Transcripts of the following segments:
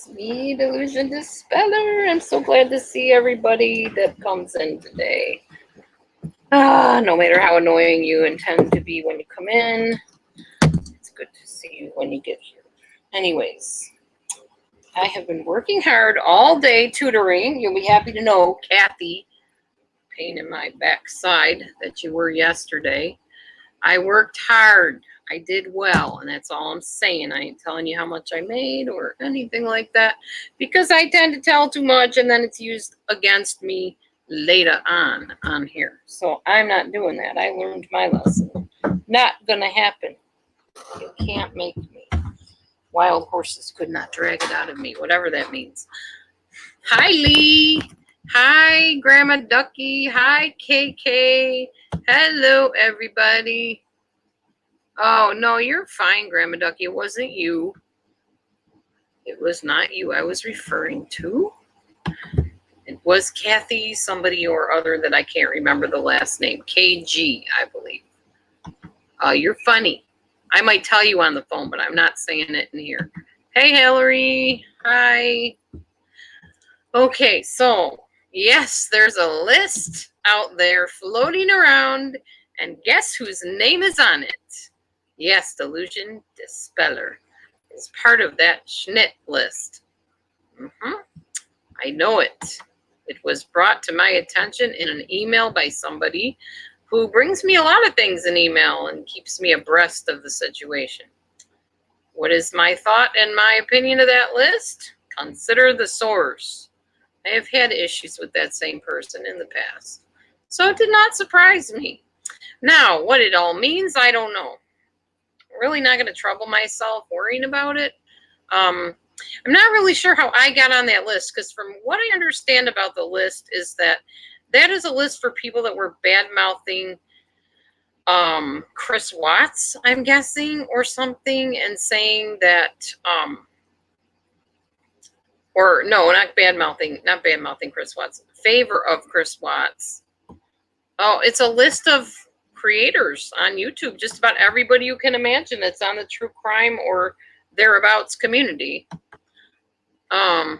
It's me, Delusion Dispeller. I'm so glad to see everybody that comes in today. No matter how annoying you intend to be when you come in, it's good to see you when you get here. Anyways, I have been working hard all day tutoring. You'll be happy to know, Kathy, pain in my backside that you were yesterday. I worked hard. I did well, and that's all I'm saying. I ain't telling you how much I made or anything like that, because I tend to tell too much, and then it's used against me later on here. So I'm not doing that. I learned my lesson. Not gonna happen. You can't make me. Wild horses could not drag it out of me, whatever that means. Hi, Lee. Hi, Grandma Ducky. Hi, KK. Hello, everybody. Oh, no, you're fine, Grandma Ducky. It wasn't you. It was not you I was referring to. It was Kathy, somebody or other that I can't remember the last name. KG, I believe. You're funny. I might tell you on the phone, but I'm not saying it in here. Hey, Hillary. Hi. Okay, so, yes, there's a list out there floating around, and guess whose name is on it? Yes, Delusion Dispeller is part of that S+it list. I know it. It was brought to my attention in an email by somebody who brings me a lot of things in email and keeps me abreast of the situation. What is my thought and my opinion of that list? Consider the source. I have had issues with that same person in the past, so it did not surprise me. Now, what it all means, I don't know. I'm really not going to trouble myself worrying about it. I'm not really sure how I got on that list, because from what I understand about the list is that that is a list for people that were bad-mouthing Chris Watts, I'm guessing, or something, and saying that, or no, not bad-mouthing Chris Watts, favor of Chris Watts. Oh, it's a list of creators on YouTube, just about everybody you can imagine that's on the true crime or thereabouts community. I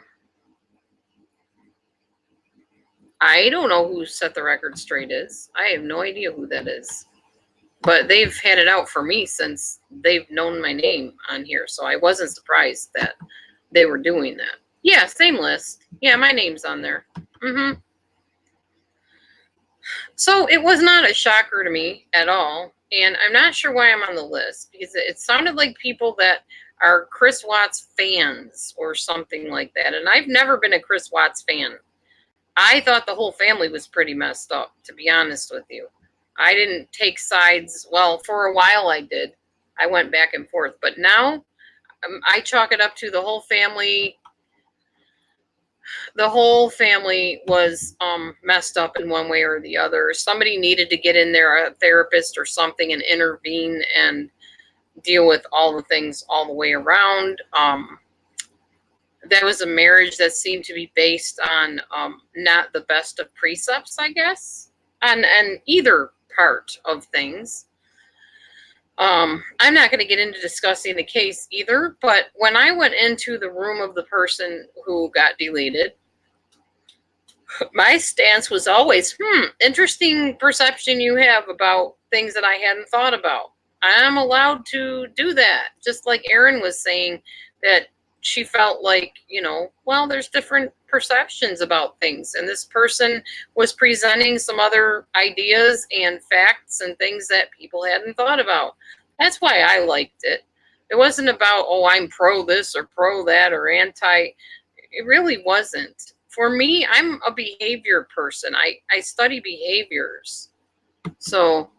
don't know who Set the Record Straight is. I have no idea who that is. But they've had it out for me since they've known my name on here, so I wasn't surprised that they were doing that. Yeah, same list. Yeah, my name's on there. So it was not a shocker to me at all, and I'm not sure why I'm on the list, because it sounded like people that are Chris Watts fans or something like that, and I've never been a Chris Watts fan. I thought the whole family was pretty messed up, to be honest with you. I didn't take sides. Well, for a while I did. I went back and forth. But now I chalk it up to the whole family. The whole family was messed up in one way or the other. Somebody needed to get in there, a therapist or something, and intervene and deal with all the things all the way around. That was a marriage that seemed to be based on not the best of precepts, I guess, and either part of things. I'm not going to get into discussing the case either, but when I went into the room of the person who got deleted, my stance was always, interesting perception you have about things that I hadn't thought about. I'm allowed to do that, just like Erin was saying that she felt like, well, there's different perceptions about things. And this person was presenting some other ideas and facts and things that people hadn't thought about. That's why I liked it. It wasn't about, oh, I'm pro this or pro that or anti. It really wasn't. For me, I'm a behavior person. I study behaviors. So,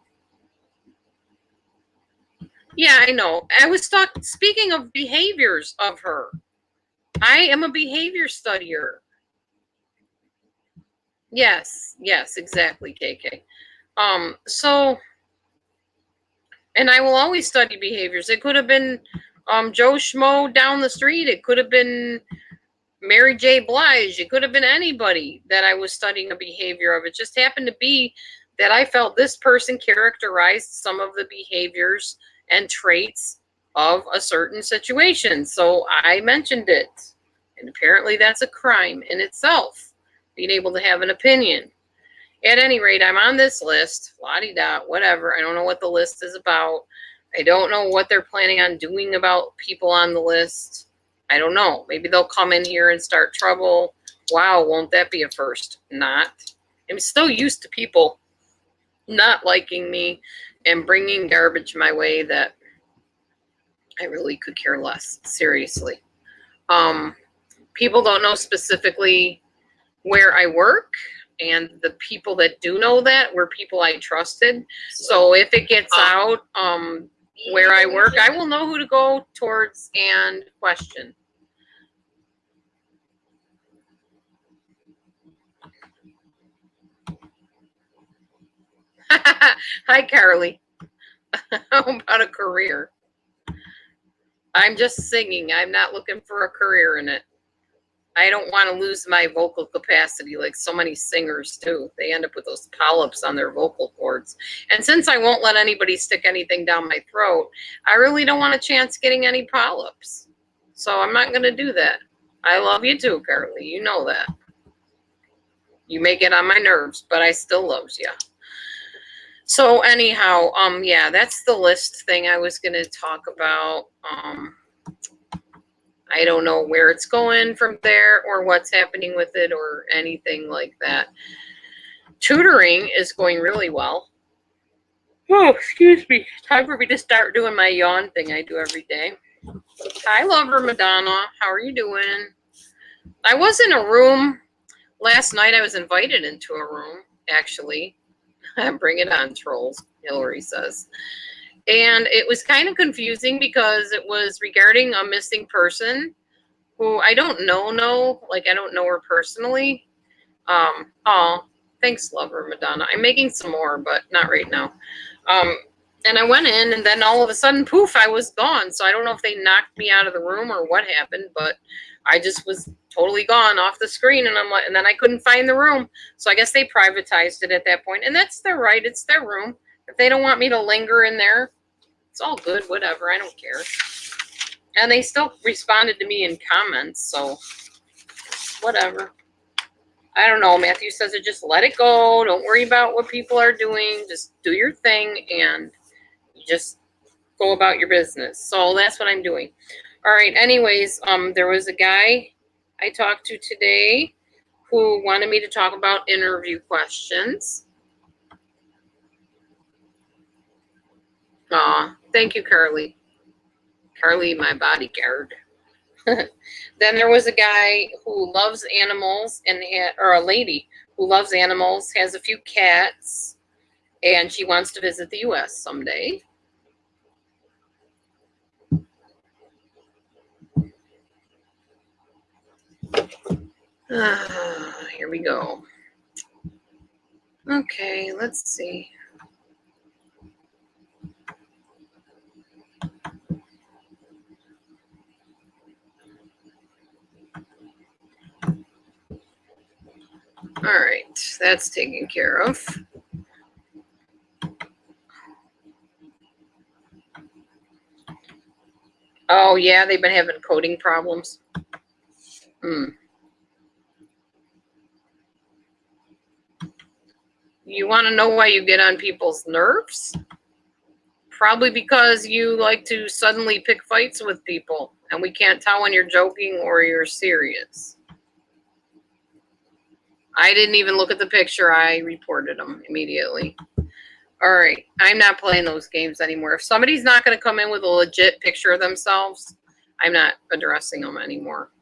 yeah, I know. I was speaking of behaviors of her. I am a behavior studier. Yes, exactly, KK. So, and I will always study behaviors. It could have been Joe Schmo down the street. It could have been Mary J. Blige. It could have been anybody that I was studying a behavior of. It just happened to be that I felt this person characterized some of the behaviors and traits of a certain situation. So I mentioned it. And apparently that's a crime in itself, being able to have an opinion. At any rate, I'm on this list, la-di-da, whatever. I don't know what the list is about. I don't know what they're planning on doing about people on the list. I don't know. Maybe they'll come in here and start trouble. Wow, won't that be a first? Not. I'm still used to people not liking me and bringing garbage my way that I really could care less, seriously. People don't know specifically where I work, and the people that do know that were people I trusted. So if it gets out where I work, I will know who to go towards and question. Hi, Carly. How about a career? I'm just singing. I'm not looking for a career in it. I don't want to lose my vocal capacity like so many singers do. They end up with those polyps on their vocal cords. And since I won't let anybody stick anything down my throat, I really don't want a chance getting any polyps. So I'm not going to do that. I love you too, Carly. You know that. You may get on my nerves, but I still love you. So anyhow, yeah, that's the list thing I was going to talk about. I don't know where it's going from there or what's happening with it or anything like that. Tutoring is going really well. Oh, excuse me. Time for me to start doing my yawn thing I do every day. Hi, lover Madonna. How are you doing? I was in a room last night. I was invited into a room, actually. Bring it on, trolls, Hillary says. And it was kind of confusing because it was regarding a missing person who I don't know, like I don't know her personally. Oh, thanks, lover Madonna. I'm making some more, but not right now. And I went in, and then all of a sudden, poof, I was gone. So I don't know if they knocked me out of the room or what happened, but I just was totally gone off the screen, and I'm like, and then I couldn't find the room. So I guess they privatized it at that point, and that's their right. It's their room. If they don't want me to linger in there, it's all good. Whatever. I don't care. And they still responded to me in comments, so whatever. I don't know. Matthew says it, just let it go. Don't worry about what people are doing. Just do your thing and just go about your business. So that's what I'm doing. All right. Anyways, there was a guy I talked to today who wanted me to talk about interview questions. Aw, thank you, Carly. Carly, my bodyguard. Then there was a guy who loves animals or a lady who loves animals, has a few cats, and she wants to visit the U.S. someday. Here we go. Okay, let's see. All right, that's taken care of. Oh, yeah, they've been having coding problems. You want to know why you get on people's nerves? Probably because you like to suddenly pick fights with people, and we can't tell when you're joking or you're serious. I didn't even look at the picture. I reported them immediately. All right. I'm not playing those games anymore. If somebody's not going to come in with a legit picture of themselves, I'm not addressing them anymore.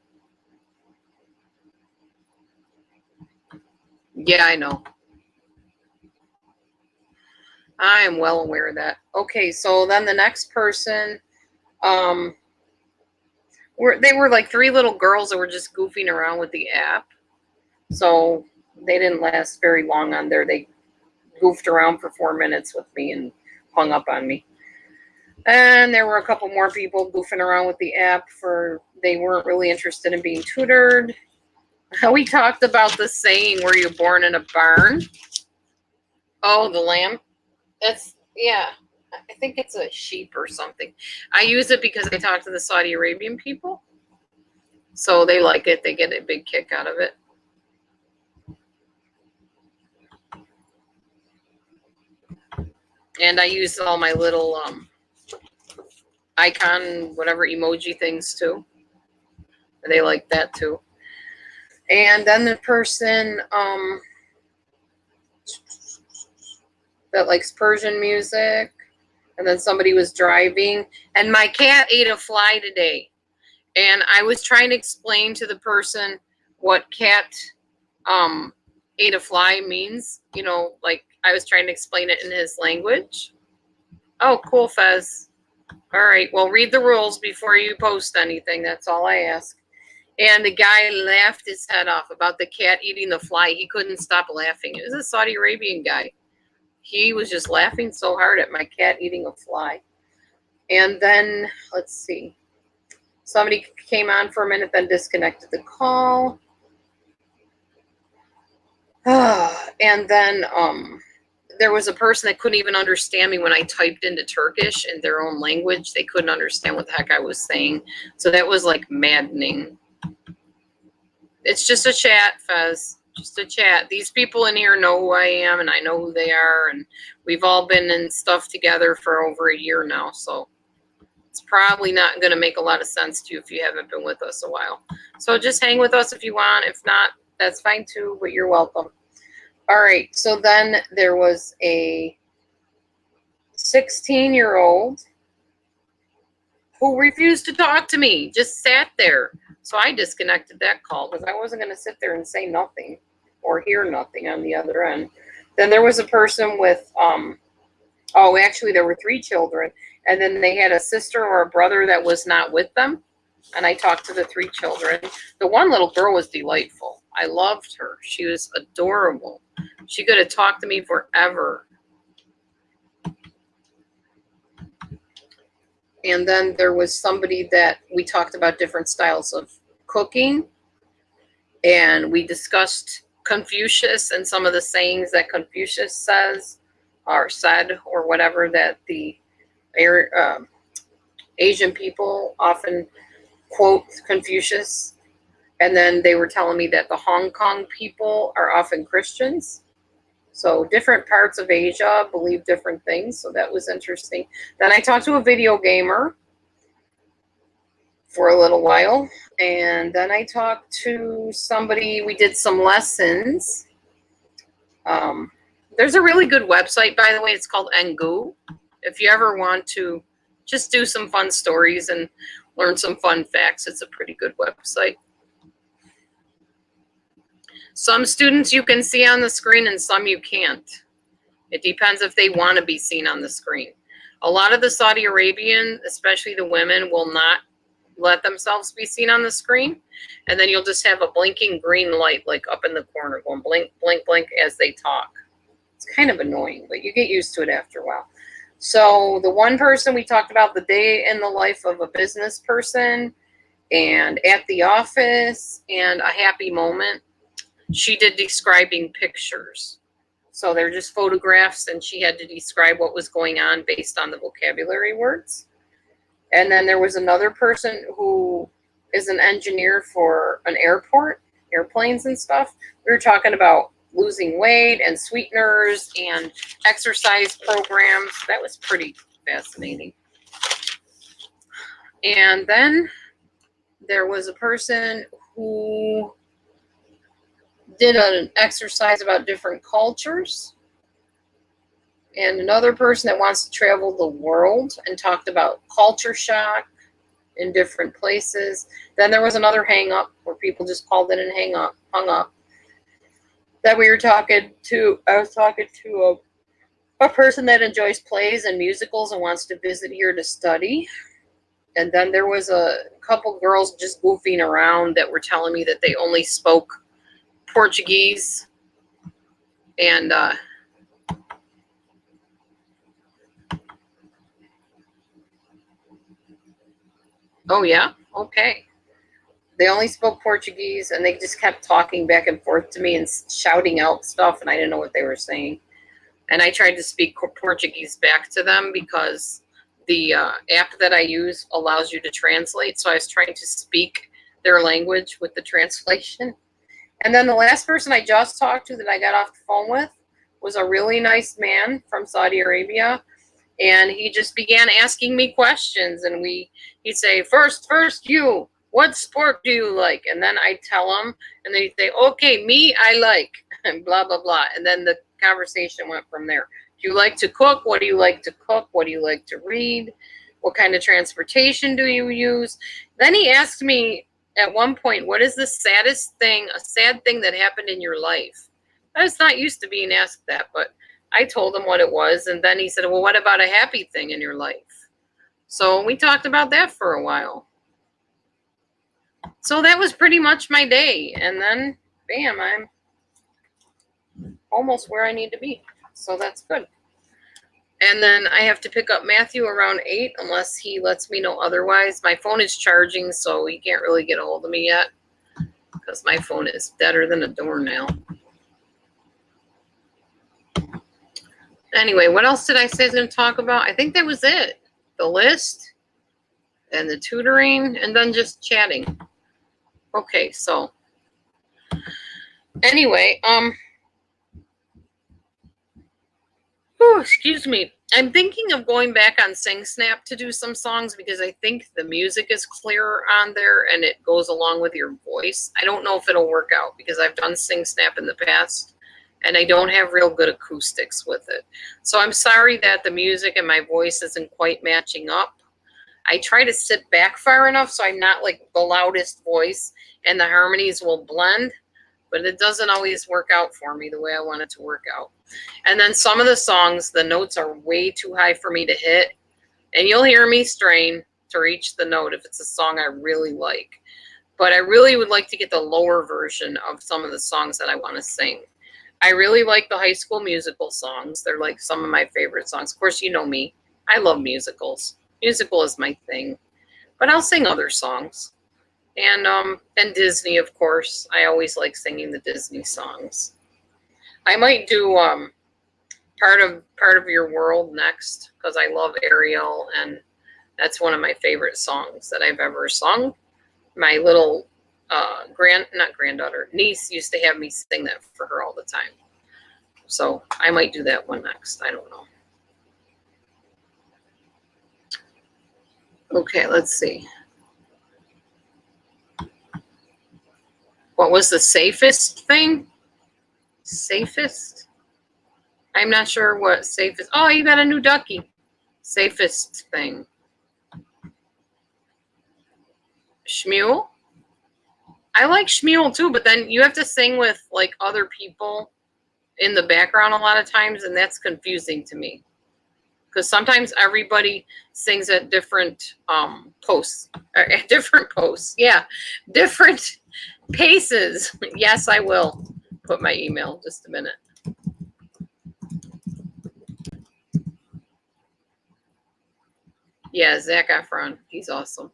Yeah, I know. I am well aware of that. Okay, so then the next person, they were like three little girls that were just goofing around with the app. So they didn't last very long on there. They goofed around for 4 minutes with me and hung up on me. And there were a couple more people goofing around with the app they weren't really interested in being tutored. We talked about the saying, were you born in a barn? Oh, the lamb. Yeah, I think it's a sheep or something. I use it because I talk to the Saudi Arabian people. So they like it. They get a big kick out of it. And I use all my little icon, whatever emoji things too. They like that too. And then the person that likes Persian music. And then somebody was driving. And my cat ate a fly today. And I was trying to explain to the person what cat ate a fly means. You know, like I was trying to explain it in his language. Oh, cool, Fez. All right. Well, read the rules before you post anything. That's all I ask. And the guy laughed his head off about the cat eating the fly. He couldn't stop laughing. It was a Saudi Arabian guy. He was just laughing so hard at my cat eating a fly. And then, let's see. Somebody came on for a minute, then disconnected the call. And then there was a person that couldn't even understand me when I typed into Turkish in their own language. They couldn't understand what the heck I was saying. So that was like maddening. It's just a chat, Fez. Just a chat. These people in here know who I am, and I know who they are, and we've all been in stuff together for over a year now, so it's probably not going to make a lot of sense to you if you haven't been with us a while. So just hang with us if you want. If not, that's fine too, but you're welcome. All right, so then there was a 16-year-old who refused to talk to me, just sat there. So I disconnected that call because I wasn't going to sit there and say nothing or hear nothing on the other end. Then there was a person with, actually there were 3 children, and then they had a sister or a brother that was not with them, and I talked to the 3 children. The one little girl was delightful. I loved her. She was adorable. She could have talked to me forever. And then there was somebody that we talked about different styles of cooking, and we discussed Confucius and some of the sayings that Confucius says or said or whatever that the Asian people often quote Confucius. And then they were telling me that the Hong Kong people are often Christians. So different parts of Asia believe different things. So that was interesting. Then I talked to a video gamer for a little while. And then I talked to somebody, we did some lessons. There's a really good website, by the way. It's called Engu. If you ever want to just do some fun stories and learn some fun facts, it's a pretty good website. Some students you can see on the screen and some you can't. It depends if they want to be seen on the screen. A lot of the Saudi Arabian, especially the women, will not let themselves be seen on the screen. And then you'll just have a blinking green light like up in the corner going blink, blink, blink as they talk. It's kind of annoying, but you get used to it after a while. So the one person we talked about the day in the life of a business person and at the office and a happy moment. She did describing pictures. So they're just photographs, and she had to describe what was going on based on the vocabulary words. And then there was another person who is an engineer for an airport, airplanes and stuff. We were talking about losing weight and sweeteners and exercise programs. That was pretty fascinating. And then there was a person who did an exercise about different cultures, and another person that wants to travel the world and talked about culture shock in different places. Then there was another hang up where people just called in and hung up. Then we were talking to, I was talking to a person that enjoys plays and musicals and wants to visit here to study. And then there was a couple girls just goofing around that were telling me that they only spoke Portuguese and oh yeah, okay. They only spoke Portuguese, and they just kept talking back and forth to me and shouting out stuff, and I didn't know what they were saying. And I tried to speak Portuguese back to them because the app that I use allows you to translate. So I was trying to speak their language with the translation. And then the last person I just talked to that I got off the phone with was a really nice man from Saudi Arabia. And he just began asking me questions. And he'd say, first, you, what sport do you like? And then I'd tell him, and then he'd say, okay, me, I like, and blah, blah, blah. And then the conversation went from there. Do you like to cook? What do you like to cook? What do you like to read? What kind of transportation do you use? Then he asked me at one point, what is the saddest thing, a sad thing that happened in your life? I was not used to being asked that, but I told him what it was. And then he said, well, what about a happy thing in your life? So we talked about that for a while. So that was pretty much my day. And then, bam, I'm almost where I need to be. So that's good. And then I have to pick up Matthew around 8 unless he lets me know otherwise. My phone is charging, so he can't really get a hold of me yet because my phone is deader than a doornail. Anyway, what else did I say I was going to talk about? I think that was it. The list and the tutoring and then just chatting. Okay, so anyway, excuse me. I'm thinking of going back on SingSnap to do some songs because I think the music is clearer on there and it goes along with your voice. I don't know if it'll work out because I've done SingSnap in the past and I don't have real good acoustics with it. So I'm sorry that the music and my voice isn't quite matching up. I try to sit back far enough so I'm not like the loudest voice and the harmonies will blend, but it doesn't always work out for me the way I want it to work out. And then some of the songs, the notes are way too high for me to hit, and you'll hear me strain to reach the note if it's a song I really like. But I really would like to get the lower version of some of the songs that I want to sing. I really like the High School Musical songs. They're like some of my favorite songs. Of course, you know me. I love musicals. Musical is my thing. But I'll sing other songs. And Disney, of course. I always like singing the Disney songs. I might do part of Your World next because I love Ariel, and that's one of my favorite songs that I've ever sung. My little niece used to have me sing that for her all the time. So I might do that one next. I don't know. Okay, let's see. What was the safest thing? Safest? I'm not sure what safest. Oh, you got a new ducky. Safest thing. Shmuel? I like Shmuel too, but then you have to sing with like other people in the background a lot of times, and that's confusing to me. Because sometimes everybody sings at different posts. At different posts. Yeah. Different paces. Yes, I will put my email. Just a minute. Yeah, Zac Efron. He's awesome.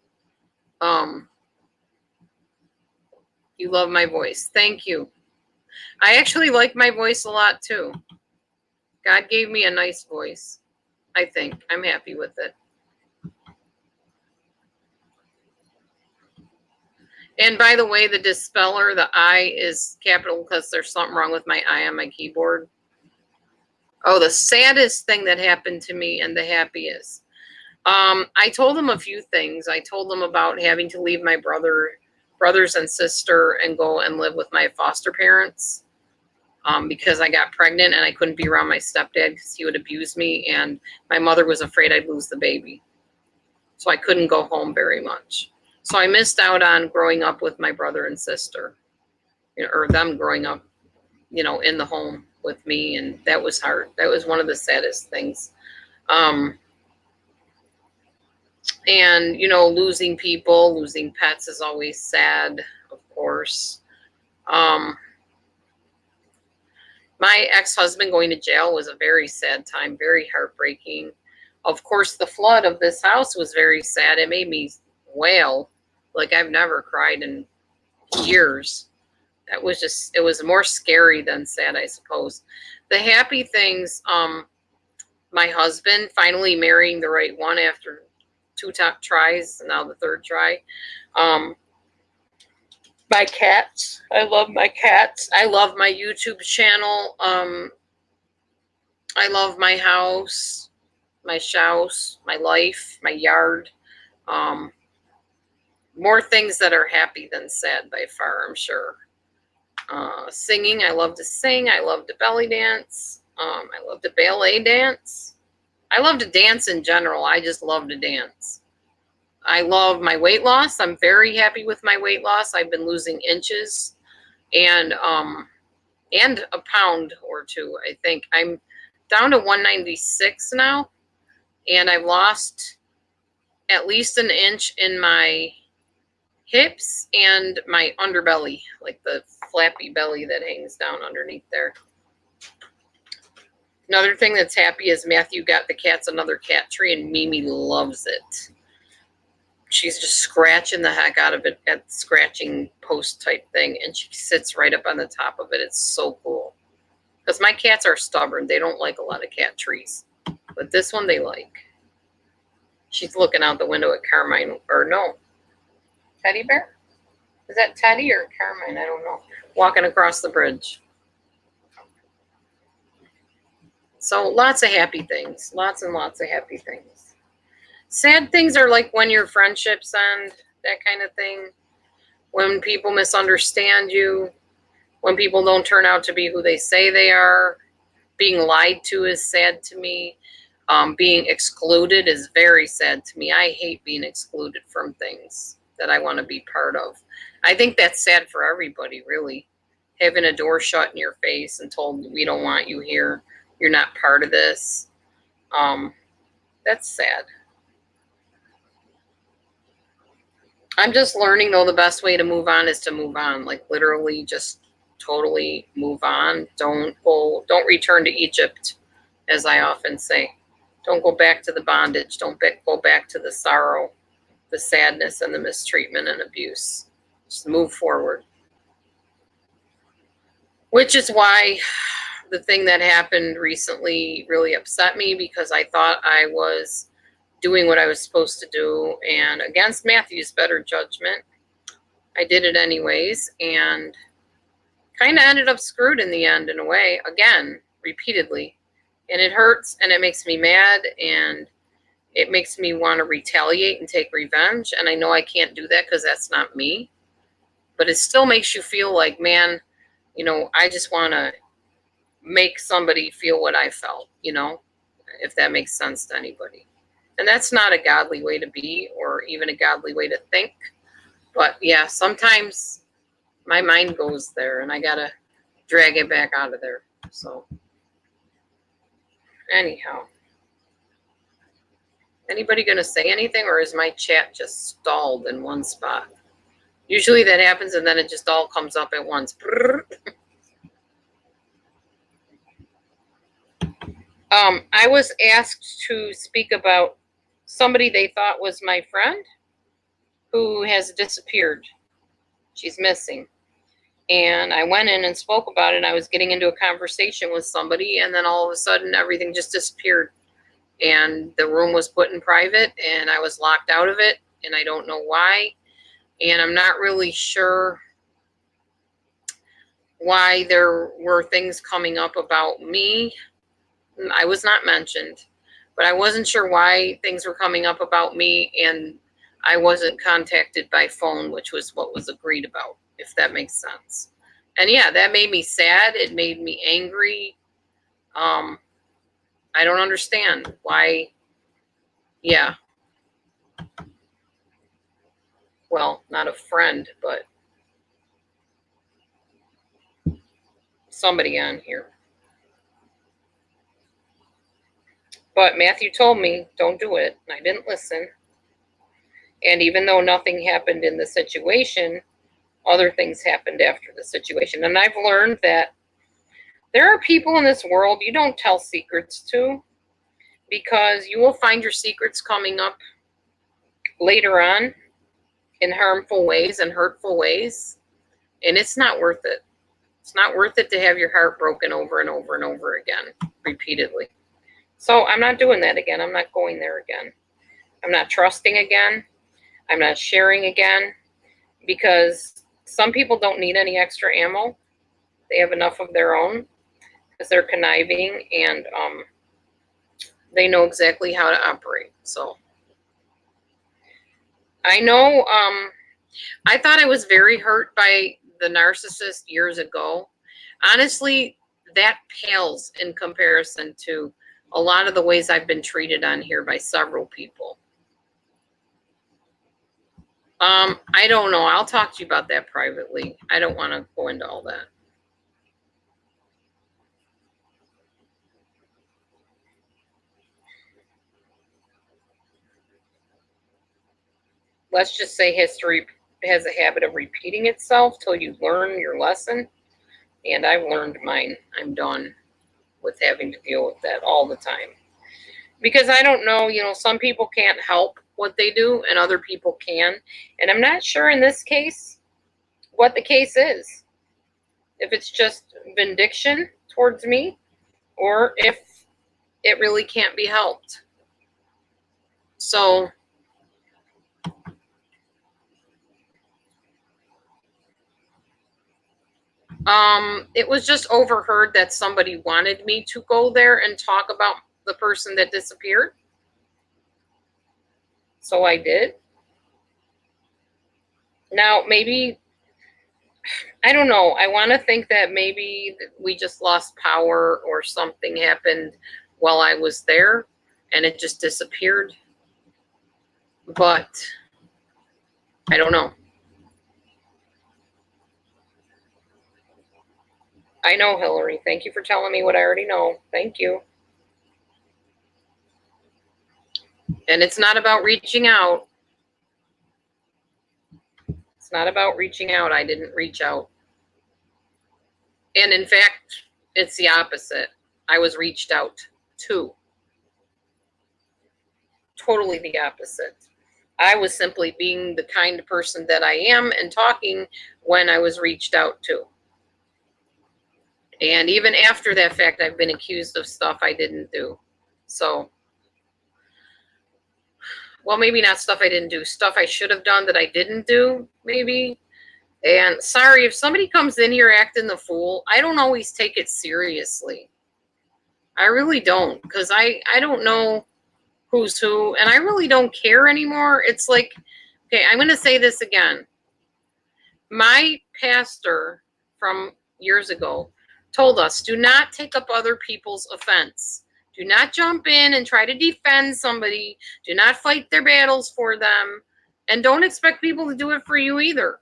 You love my voice. Thank you. I actually like my voice a lot too. God gave me a nice voice. I think. I'm happy with it. And by the way, the dispeller, the I is capital because there's something wrong with my I on my keyboard. Oh, the saddest thing that happened to me and the happiest. I told them a few things. I told them about having to leave my brothers and sister and go and live with my foster parents because I got pregnant and I couldn't be around my stepdad because he would abuse me, and my mother was afraid I'd lose the baby. So I couldn't go home very much. So I missed out on growing up with my brother and sister, or them growing up, in the home with me, and that was hard. That was one of the saddest things. And, losing people, losing pets is always sad, of course. My ex-husband going to jail was a very sad time, very heartbreaking. Of course, the flood of this house was very sad. It made me wail like I've never cried in years. It was more scary than sad, I suppose. The happy things, my husband finally marrying the right one after 2 top tries, now the 3rd try. My cats. I love my cats. I love my YouTube channel. I love my house, my my life, my yard. More things that are happy than sad by far, I'm sure. Singing. I love to sing. I love to belly dance. I love to ballet dance. I love to dance in general. I just love to dance. I love my weight loss. I'm very happy with my weight loss. I've been losing inches and a pound or two. I think I'm down to 196 now, and I've lost at least an inch in my hips and my underbelly, like the flappy belly that hangs down underneath there. Another thing that's happy is Matthew got the cats another cat tree, and Mimi loves it. She's just scratching the heck out of it at the scratching post type thing, and she sits right up on the top of it. It's so cool. Because my cats are stubborn. They don't like a lot of cat trees. But this one they like. She's looking out the window at Carmine, or no, Teddy Bear? Is that Teddy or Carmine? I don't know. Walking across the bridge. So lots of happy things. Lots and lots of happy things. Sad things are like when your friendships end, that kind of thing. When people misunderstand you. When people don't turn out to be who they say they are. Being lied to is sad to me. Being excluded is very sad to me. I hate being excluded from things that I want to be part of. I think that's sad for everybody, really. Having a door shut in your face and told, we don't want you here. You're not part of this. That's sad. I'm just learning, though, the best way to move on is to move on. Like, literally just totally move on. Don't return to Egypt, as I often say. Don't go back to the bondage. Don't go back to the sorrow, the sadness, and the mistreatment and abuse. Just move forward. Which is why the thing that happened recently really upset me, because I thought I was doing what I was supposed to do, and against Matthew's better judgment, I did it anyways, and kind of ended up screwed in the end in a way, again, repeatedly. And it hurts, and it makes me mad, and it makes me want to retaliate and take revenge. And I know I can't do that because that's not me. But it still makes you feel like, man, I just want to make somebody feel what I felt, if that makes sense to anybody. And that's not a godly way to be, or even a godly way to think. But yeah, sometimes my mind goes there, and I got to drag it back out of there. So anyhow, anybody going to say anything, or is my chat just stalled in one spot? Usually that happens, and then it just all comes up at once. I was asked to speak about somebody they thought was my friend who has disappeared. She's missing. And I went in and spoke about it, and I was getting into a conversation with somebody, and then all of a sudden everything just disappeared. And the room was put in private, and I was locked out of it, and I don't know why. And I'm not really sure why there were things coming up about me. I was not mentioned, but I wasn't sure why things were coming up about me, and I wasn't contacted by phone, which was what was agreed about, if that makes sense. And yeah, that made me sad. It made me angry. I don't understand why. Yeah. Well, not a friend, but somebody on here. But Matthew told me, don't do it. And I didn't listen. And even though nothing happened in the situation, other things happened after the situation. And I've learned that there are people in this world you don't tell secrets to, because you will find your secrets coming up later on in harmful ways and hurtful ways. And it's not worth it. It's not worth it to have your heart broken over and over and over again, repeatedly. So I'm not doing that again. I'm not going there again. I'm not trusting again. I'm not sharing again, because Some people don't need any extra ammo. They have enough of their own because they're conniving and they know exactly how to operate. So I know I thought I was very hurt by the narcissist years ago. Honestly, that pales in comparison to a lot of the ways I've been treated on here by several people. I don't know. I'll talk to you about that privately. I don't want to go into all that. Let's just say history has a habit of repeating itself till you learn your lesson. And I've learned mine. I'm done with having to deal with that all the time. Because I don't know, some people can't help what they do and other people can. And I'm not sure in this case what the case is. If it's just vindication towards me or if it really can't be helped. So it was just overheard that somebody wanted me to go there and talk about the person that disappeared. So I did. Now, maybe, I don't know. I want to think that maybe we just lost power or something happened while I was there and it just disappeared. But I don't know. I know, Hillary. Thank you for telling me what I already know. Thank you. And it's not about reaching out. It's not about reaching out. I didn't reach out. And in fact, it's the opposite. I was reached out to. Totally the opposite. I was simply being the kind of person that I am and talking when I was reached out to. And even after that fact, I've been accused of stuff I didn't do. So, well, maybe not stuff I didn't do, stuff I should have done that I didn't do, maybe. And sorry, if somebody comes in here acting the fool, I don't always take it seriously. I really don't, because I don't know who's who, and I really don't care anymore. It's like, okay, I'm going to say this again. My pastor from years ago told us, do not take up other people's offense. Do not jump in and try to defend somebody. Do not fight their battles for them. And don't expect people to do it for you either.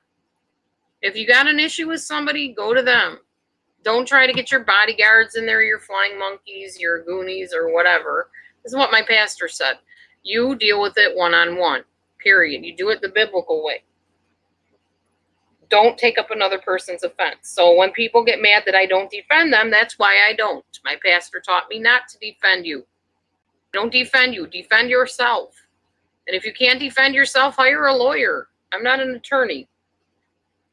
If you got an issue with somebody, go to them. Don't try to get your bodyguards in there, your flying monkeys, your goonies, or whatever. This is what my pastor said. You deal with it one-on-one, period. You do it the biblical way. Don't take up another person's offense. So when people get mad that I don't defend them, that's why I don't. My pastor taught me not to defend you. Don't defend you. Defend yourself. And if you can't defend yourself, hire a lawyer. I'm not an attorney.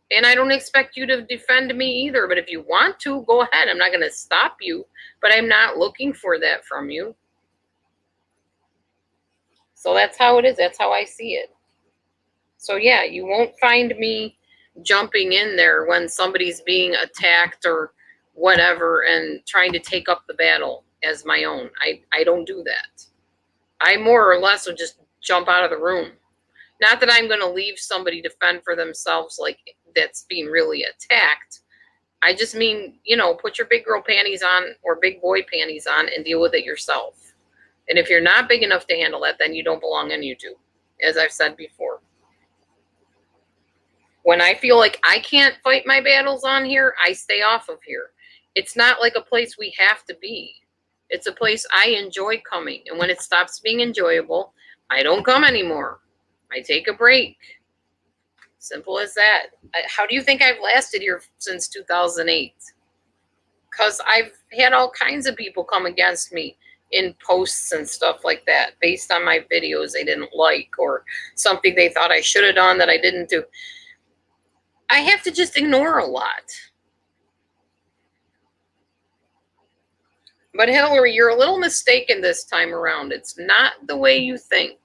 And I don't expect you to defend me either. But if you want to, go ahead. I'm not going to stop you. But I'm not looking for that from you. So that's how it is. That's how I see it. So yeah, you won't find me jumping in there when somebody's being attacked or whatever and trying to take up the battle as my own. I don't do that. I more or less would just jump out of the room. Not that I'm going to leave somebody to fend for themselves like that's being really attacked. I just mean, put your big girl panties on or big boy panties on and deal with it yourself. And if you're not big enough to handle that, then you don't belong on YouTube, as I've said before. When I feel like I can't fight my battles on here, I stay off of here. It's not like a place we have to be. It's a place I enjoy coming. And when it stops being enjoyable, I don't come anymore. I take a break. Simple as that. How do you think I've lasted here since 2008? Because I've had all kinds of people come against me in posts and stuff like that based on my videos they didn't like or something they thought I should have done that I didn't do. I have to just ignore a lot. But Hillary, you're a little mistaken this time around. It's not the way you think.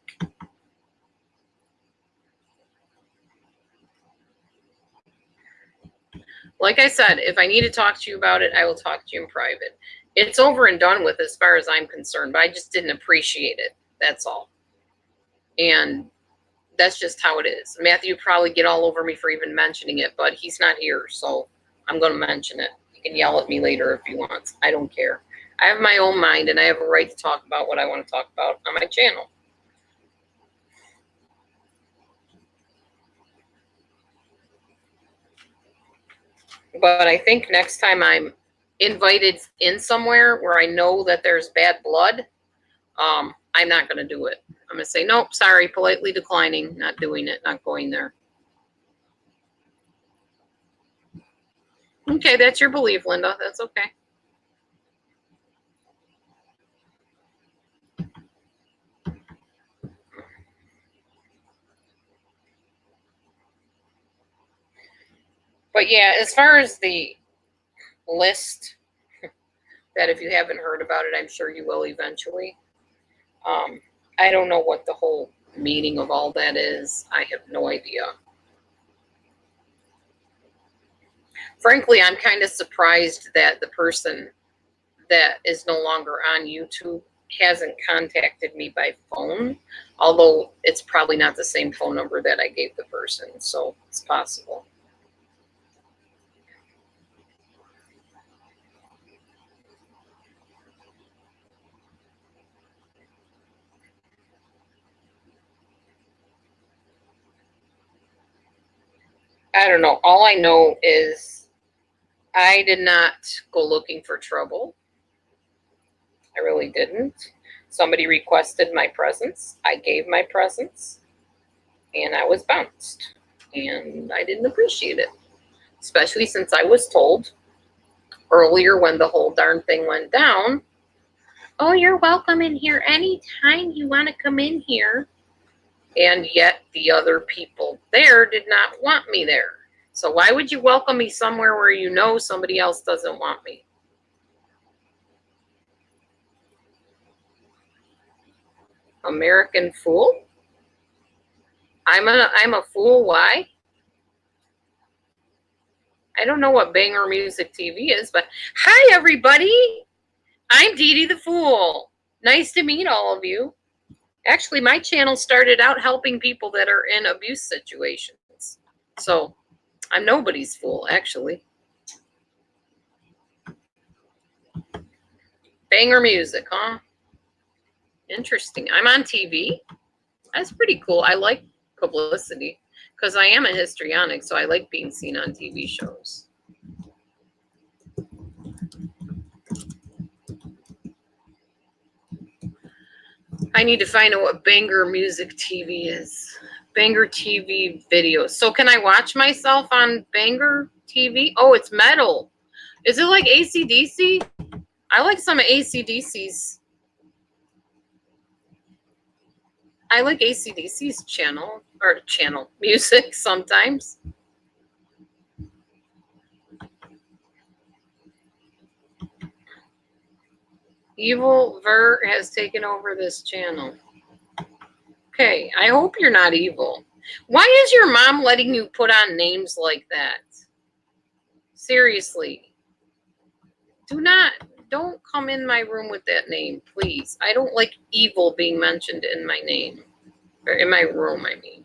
Like I said, if I need to talk to you about it, I will talk to you in private. It's over and done with as far as I'm concerned, but I just didn't appreciate it. That's all. And that's just how it is. Matthew probably get all over me for even mentioning it, but he's not here, so I'm going to mention it. He can yell at me later if he wants. I don't care. I have my own mind, and I have a right to talk about what I want to talk about on my channel. But I think next time I'm invited in somewhere where I know that there's bad blood, I'm not going to do it. I'm going to say, nope, sorry, politely declining, not doing it, not going there. Okay, that's your belief, Linda. That's okay. But yeah, as far as the list, that if you haven't heard about it, I'm sure you will eventually. I don't know what the whole meaning of all that is. I have no idea. Frankly, I'm kind of surprised that the person that is no longer on YouTube hasn't contacted me by phone, although it's probably not the same phone number that I gave the person, so it's possible. I don't know. All I know is I did not go looking for trouble. I really didn't. Somebody requested my presence. I gave my presence, and I was bounced. And I didn't appreciate it, especially since I was told earlier when the whole darn thing went down, oh, you're welcome in here anytime you want to come in here. And yet the other people there did not want me there. So why would you welcome me somewhere where you know somebody else doesn't want me? American fool? I'm a fool. Why? I don't know what Banger Music TV is, but hi everybody. I'm Dee Dee the Fool. Nice to meet all of you. Actually, my channel started out helping people that are in abuse situations. So I'm nobody's fool, actually. Banger Music, huh? Interesting. I'm on TV. That's pretty cool. I like publicity because I am a histrionic, so I like being seen on TV shows. I need to find out what Banger Music TV is. Banger TV videos. So can I watch myself on Banger TV? Oh, it's metal. Is it like AC/DC? I like some of AC/DC's. I like AC/DC's channel music sometimes. Evil Ver has taken over this channel. Okay, I hope you're not evil. Why is your mom letting you put on names like that? Seriously. Don't come in my room with that name, please. I don't like evil being mentioned in my name. Or in my room, I mean.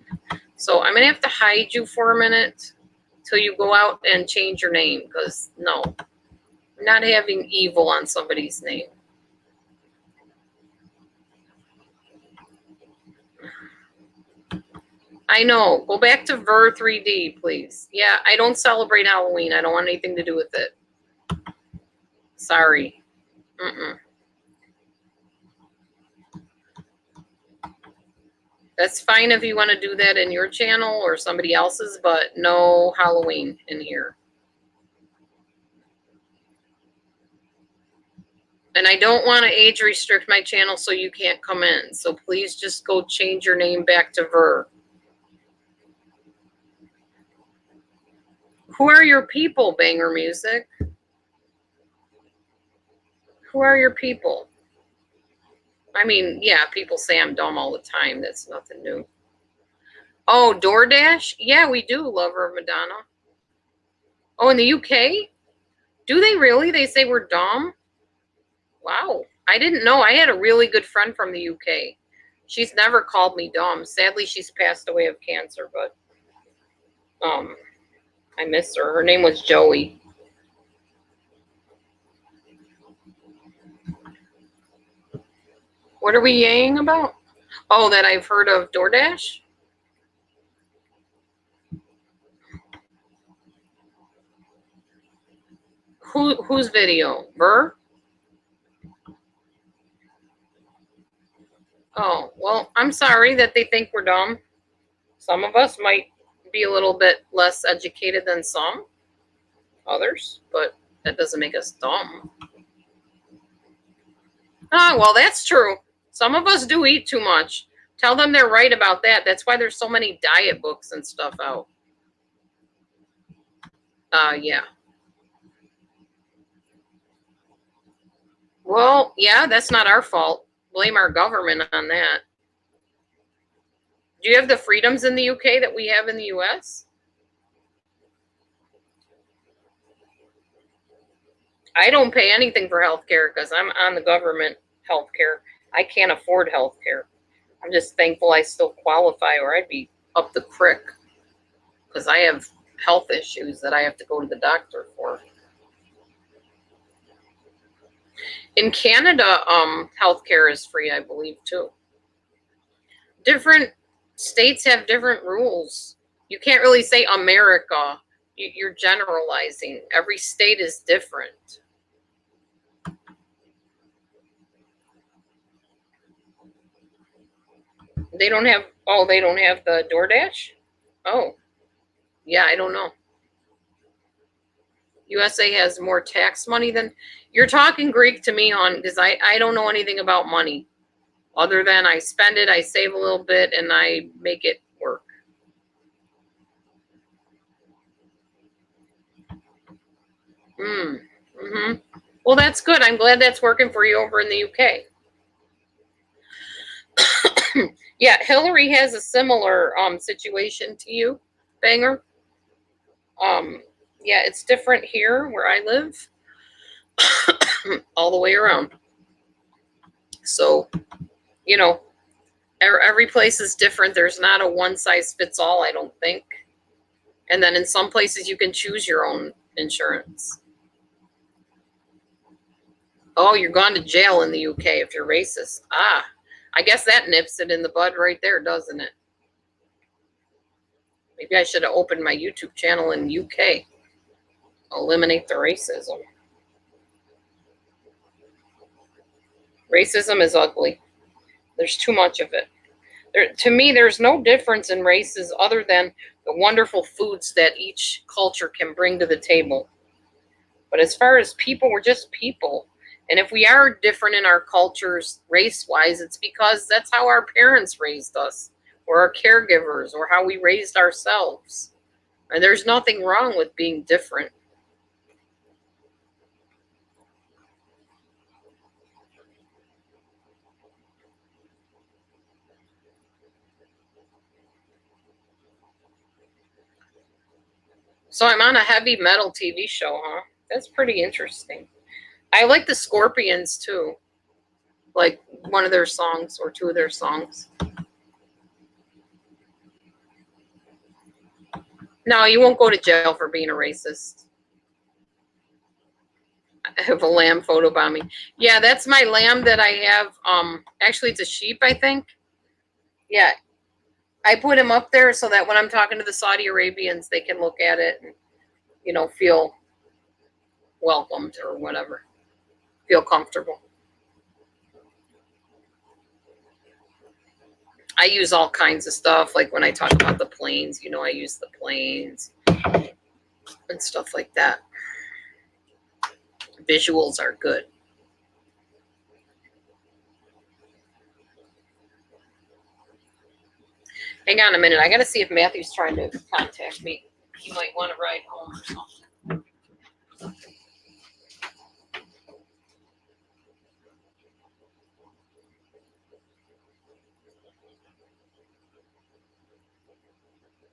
So I'm going to have to hide you for a minute till you go out and change your name, because no, I'm not having evil on somebody's name. I know. Go back to Ver 3D, please. Yeah, I don't celebrate Halloween. I don't want anything to do with it. Sorry. That's fine if you want to do that in your channel or somebody else's, but no Halloween in here. And I don't want to age restrict my channel so you can't come in. So please just go change your name back to Ver. Who are your people, Banger Music? Who are your people? I mean, yeah, people say I'm dumb all the time. That's nothing new. Oh, DoorDash? Yeah, we do, Lover of Madonna. Oh, in the UK? Do they really? They say we're dumb? Wow. I didn't know. I had a really good friend from the UK. She's never called me dumb. Sadly, she's passed away of cancer, but I miss her. Her name was Joey. What are we yaying about? Oh, that I've heard of DoorDash? Whose video? Ver? Oh, well, I'm sorry that they think we're dumb. Some of us might be a little bit less educated than some others, but that doesn't make us dumb. Oh, well, that's true. Some of us do eat too much. Tell them they're right about that. That's why there's so many diet books and stuff out. Yeah. Well, yeah, that's not our fault. Blame our government on that. Do you have the freedoms in the UK that we have in the US? I don't pay anything for healthcare because I'm on the government healthcare. I can't afford healthcare. I'm just thankful I still qualify, or I'd be up the crick because I have health issues that I have to go to the doctor for. In Canada, healthcare is free, I believe, too. Different states have different rules. You can't really say America. You're generalizing. Every state is different. They don't have, oh, they don't have the DoorDash? Oh, yeah, I don't know. USA has more tax money than, you're talking Greek to me, on, because I don't know anything about money other than I spend it, I save a little bit, and I make it work. Mm-hmm. Well, that's good. I'm glad that's working for you over in the UK. Yeah, Hillary has a similar situation to you, Banger. Yeah, it's different here where I live, all the way around. So, you know, every place is different. There's not a one size fits all, I don't think. And then in some places, you can choose your own insurance. Oh, you're gone to jail in the UK if you're racist. Ah, I guess that nips it in the bud right there, doesn't it? Maybe I should have opened my YouTube channel in UK. Eliminate the racism. Racism is ugly. There's too much of it. To me, there's no difference in races other than the wonderful foods that each culture can bring to the table. But as far as people, we're just people. And if we are different in our cultures race-wise, it's because that's how our parents raised us, or our caregivers, or how we raised ourselves. And there's nothing wrong with being different. So I'm on a heavy metal TV show, huh? That's pretty interesting. I like the Scorpions too. Like one of their songs or two of their songs. No, you won't go to jail for being a racist. I have a lamb photobombing. Yeah, that's my lamb that I have. Actually, it's a sheep, I think. Yeah, I put him up there so that when I'm talking to the Saudi Arabians, they can look at it and, feel welcomed or whatever, feel comfortable. I use all kinds of stuff. Like when I talk about the planes, I use the planes and stuff like that. Visuals are good. Hang on a minute. I got to see if Matthew's trying to contact me. He might want to ride home or something.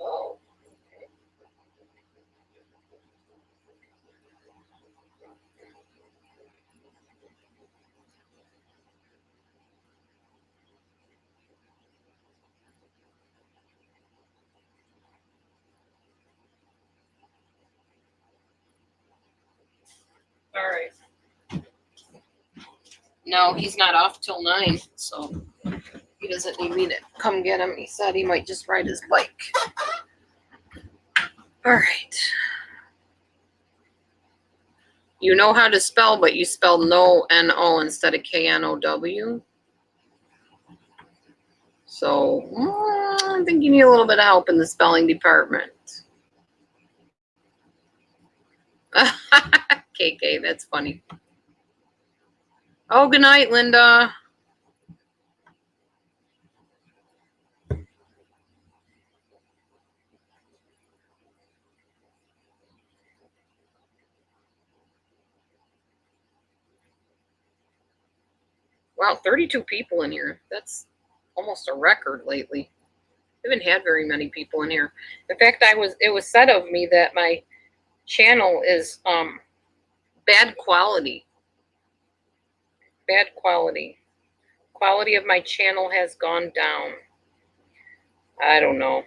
Oh. All right. No, he's not off till 9, so he doesn't need me to come get him. He said he might just ride his bike. All right. You know how to spell, but you spelled no N-O instead of K-N-O-W. So I think you need a little bit of help in the spelling department. KK, that's funny. Oh, good night, Linda. Wow, 32 people in here. That's almost a record lately. I haven't had very many people in here. In fact, it was said of me that my channel is bad quality. Bad quality. Quality of my channel has gone down. I don't know.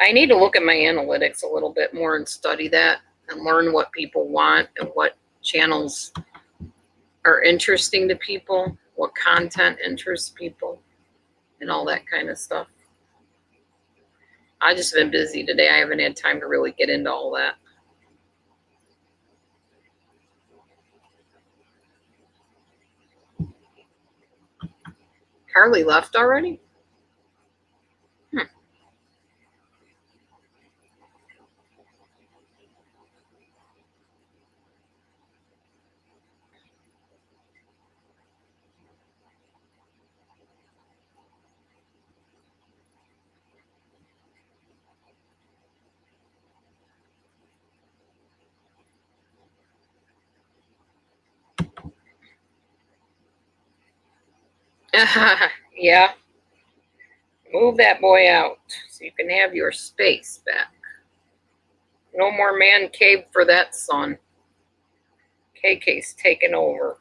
I need to look at my analytics a little bit more and study that and learn what people want and what channels are interesting to people, what content interests people, and all that kind of stuff. I just been busy today. I haven't had time to really get into all that. Carly left already? Yeah. Move that boy out so you can have your space back. No more man cave for that son. KK's taken over,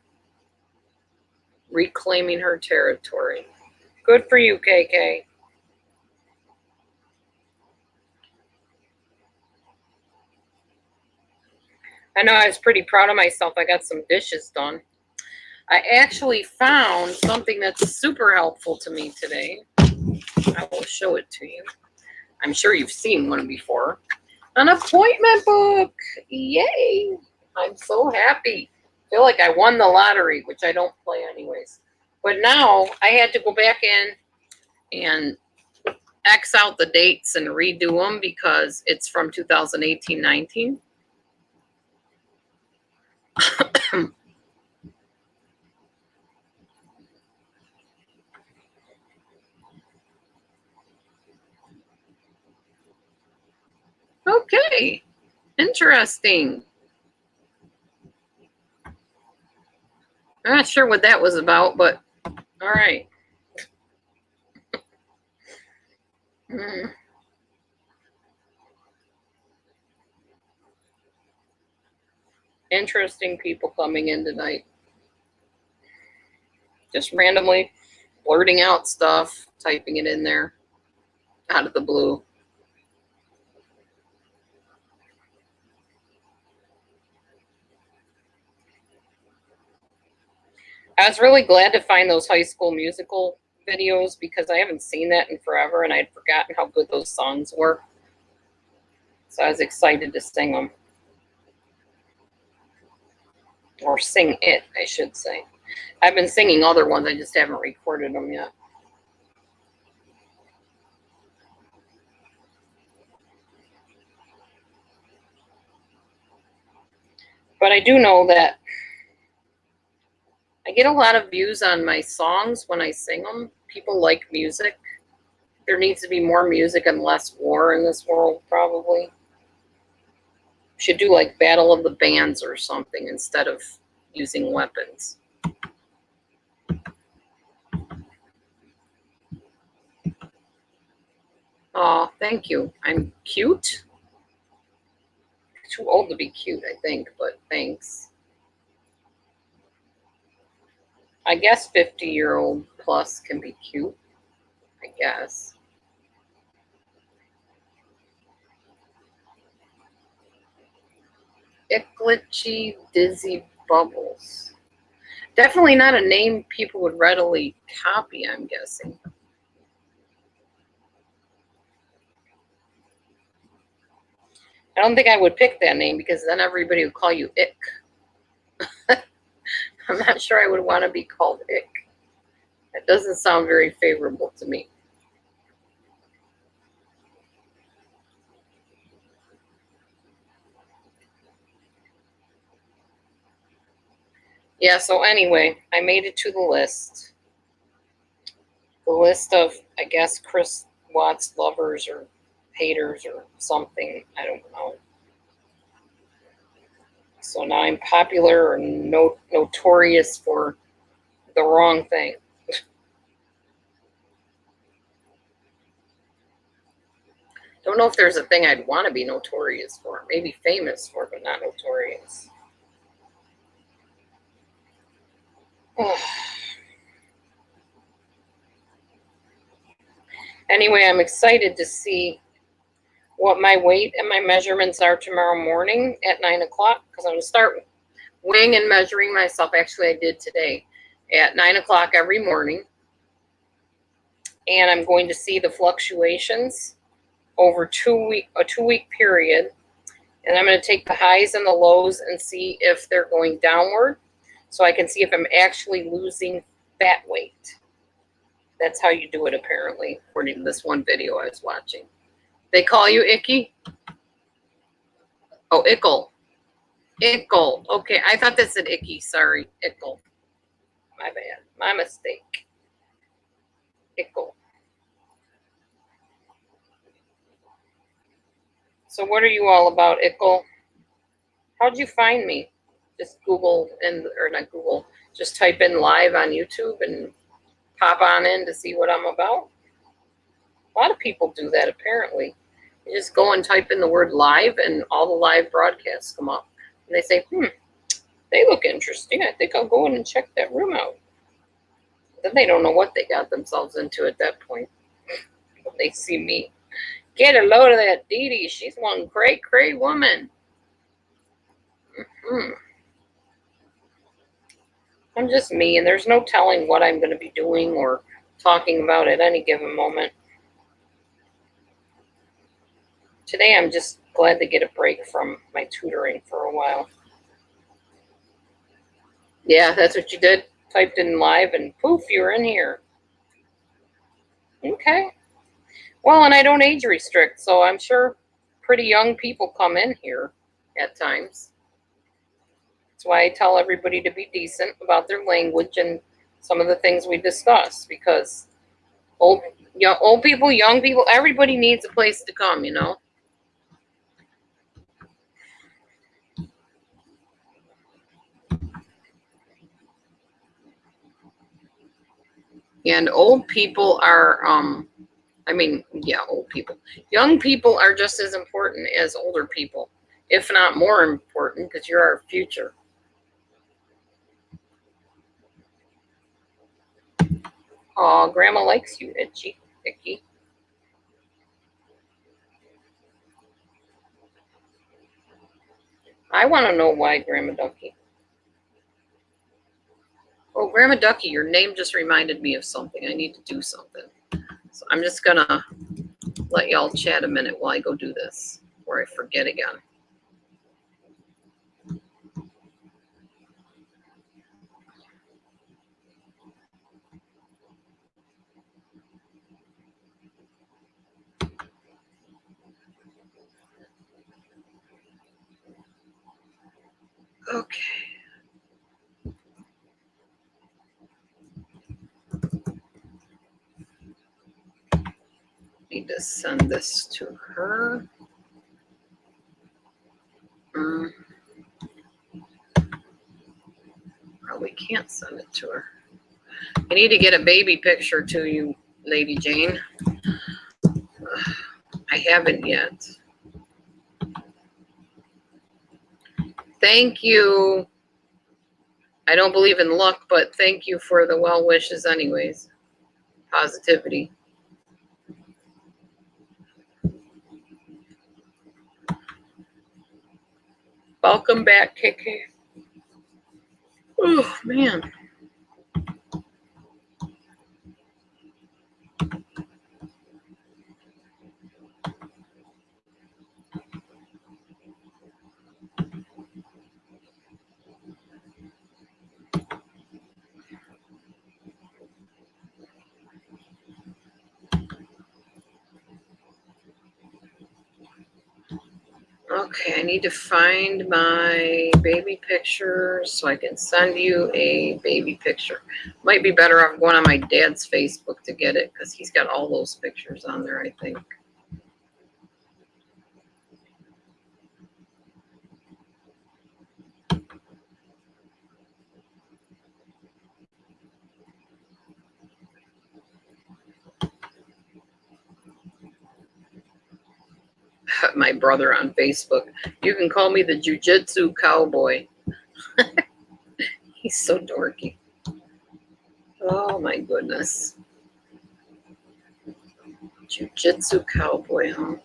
reclaiming her territory. Good for you, KK. I know I was pretty proud of myself. I got some dishes done. I actually found something that's super helpful to me today. I will show it to you. I'm sure you've seen one before. An appointment book. Yay. I'm so happy. I feel like I won the lottery, which I don't play anyways. But now I had to go back in and X out the dates and redo them because it's from 2018-19. Okay, interesting. I'm not sure what that was about, but all right. Interesting people coming in tonight. Just randomly blurting out stuff, typing it in there out of the blue. I was really glad to find those High School Musical videos because I haven't seen that in forever and I'd forgotten how good those songs were. So I was excited to sing them. Or sing it, I should say. I've been singing other ones, I just haven't recorded them yet. But I do know that I get a lot of views on my songs when I sing them. People like music. There needs to be more music and less war in this world, probably. Should do like Battle of the Bands or something instead of using weapons. Oh, thank you. I'm cute. Too old to be cute, I think, but thanks. I guess 50-year-old plus can be cute. I guess. Glitchy Dizzy Bubbles. Definitely not a name people would readily copy, I'm guessing. I don't think I would pick that name because then everybody would call you Ick. I'm not sure I would want to be called Ick. That doesn't sound very favorable to me. Yeah, so anyway, I made it to the list. The list of, I guess, Chris Watts lovers or haters or something. I don't know. So now I'm popular or notorious for the wrong thing. Don't know if there's a thing I'd want to be notorious for. Maybe famous for, but not notorious. Anyway, I'm excited to see what my weight and my measurements are tomorrow morning at 9 o'clock because I'm going to start weighing and measuring myself. Actually, I did today at 9 o'clock every morning. And I'm going to see the fluctuations over a 2-week period. And I'm going to take the highs and the lows and see if they're going downward so I can see if I'm actually losing fat weight. That's how you do it, apparently, according to this one video I was watching. They call you Icky? Oh, Ickle. Ickle. Okay, I thought that said Icky. Sorry, Ickle. My bad. My mistake. Ickle. So what are you all about, Ickle? How'd you find me? Just Google, or not Google, just type in live on YouTube and pop on in to see what I'm about? A lot of people do that, apparently. You just go and type in the word live and all the live broadcasts come up. And they say, they look interesting. I think I'll go in and check that room out. Then they don't know what they got themselves into at that point. When they see me. Get a load of that Dee Dee. She's one great, great woman. I'm just me, and there's no telling what I'm going to be doing or talking about at any given moment. Today, I'm just glad to get a break from my tutoring for a while. Yeah, that's what you did. Typed in live, and poof, you're in here. Okay. Well, and I don't age restrict, so I'm sure pretty young people come in here at times. That's why I tell everybody to be decent about their language and some of the things we discuss, because old people, young people, everybody needs a place to come, you know. And old people are, old people. Young people are just as important as older people, if not more important, because you're our future. Oh, Grandma likes you, Icky. I want to know why, Grandma Ducky. Oh, Grandma Ducky, your name just reminded me of something. I need to do something. So I'm just going to let y'all chat a minute while I go do this, before I forget again. Okay. Need to send this to her. Probably can't send it to her. I need to get a baby picture to you, Lady Jane. I haven't yet. Thank you. I don't believe in luck, but thank you for the well wishes anyways. Positivity. Welcome back, KK. Oh, man. Okay, I need to find my baby pictures so I can send you a baby picture. Might be better off going on my dad's Facebook to get it because he's got all those pictures on there, I think. My brother on Facebook. You can call me the Jiu-Jitsu cowboy. He's so dorky. Oh my goodness. Jiu-Jitsu cowboy, huh?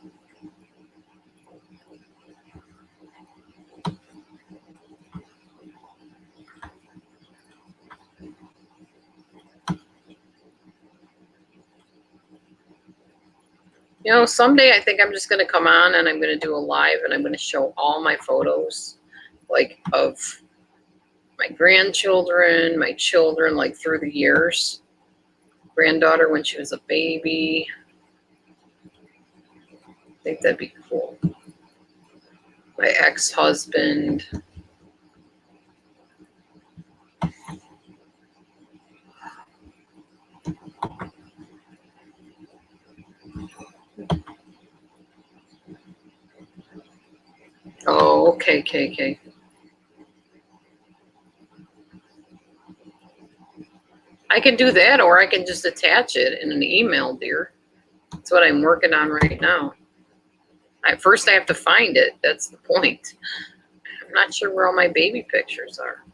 You know, someday I think I'm just going to come on and I'm going to do a live and I'm going to show all my photos, like of my grandchildren, my children, like through the years. Granddaughter when she was a baby. I think that'd be cool. My ex-husband. Oh, okay, KK. I can do that, or I can just attach it in an email, dear. That's what I'm working on right now. First, I have to find it. That's the point. I'm not sure where all my baby pictures are.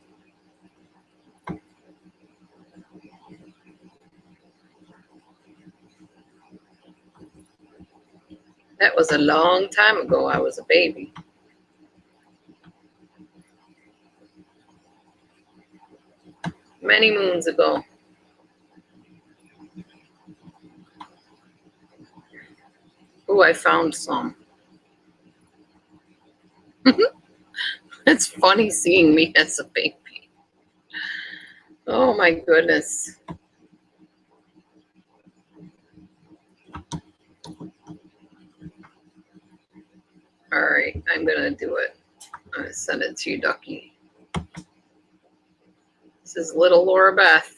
That was a long time ago. I was a baby. Many moons ago. Oh, I found some. It's funny seeing me as a baby. Oh my goodness. All right, I'm gonna do it. I'm gonna send it to you, Ducky. This is little Laura Beth.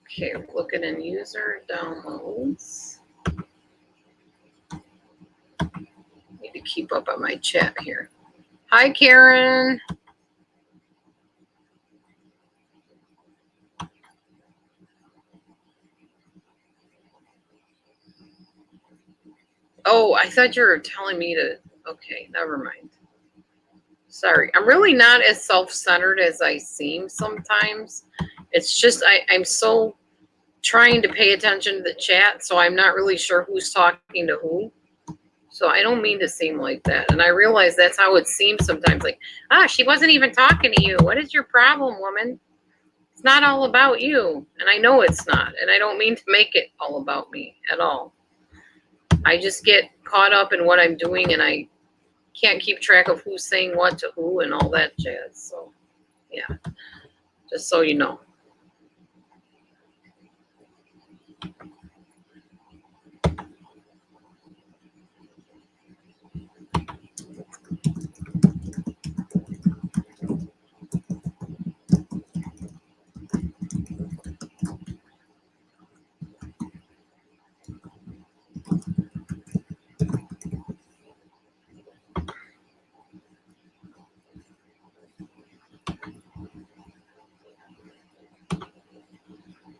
Okay, looking in user downloads. Need to keep up on my chat here. Hi, Karen. Oh, I thought you were telling me to. Okay, never mind. Sorry, I'm really not as self-centered as I seem sometimes. It's just I'm so trying to pay attention to the chat, so I'm not really sure who's talking to who. So I don't mean to seem like that. And I realize that's how it seems sometimes. Like, she wasn't even talking to you. What is your problem, woman? It's not all about you. And I know it's not. And I don't mean to make it all about me at all. I just get caught up in what I'm doing and I can't keep track of who's saying what to who and all that jazz. So, yeah, just so you know.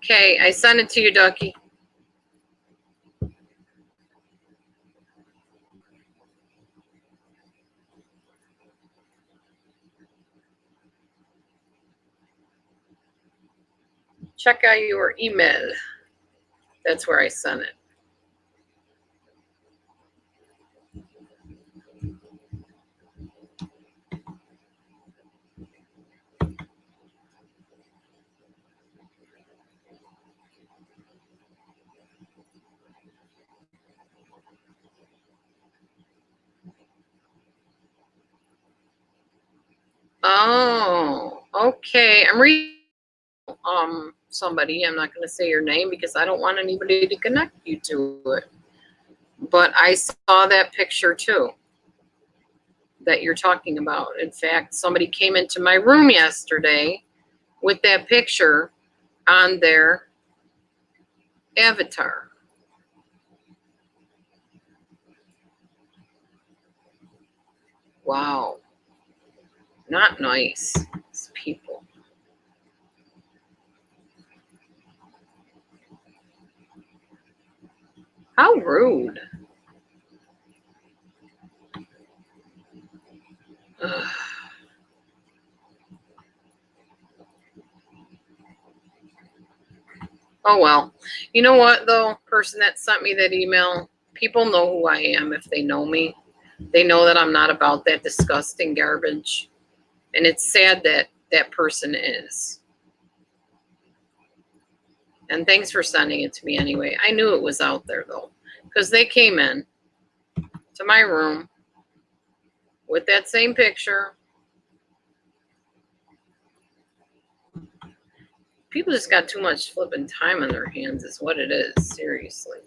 Okay, I sent it to you, Ducky. Check out your email. That's where I sent it. Oh, okay. I'm reading somebody. I'm not going to say your name because I don't want anybody to connect you to it. But I saw that picture too that you're talking about. In fact, somebody came into my room yesterday with that picture on their avatar. Wow. Not nice. These people. How rude. Ugh. Oh, well. You know what, though? Person that sent me that email, people know who I am if they know me. They know that I'm not about that disgusting garbage. And it's sad that that person is. And thanks for sending it to me anyway. I knew it was out there, though, because they came in to my room with that same picture. People just got too much flipping time on their hands is what it is, seriously.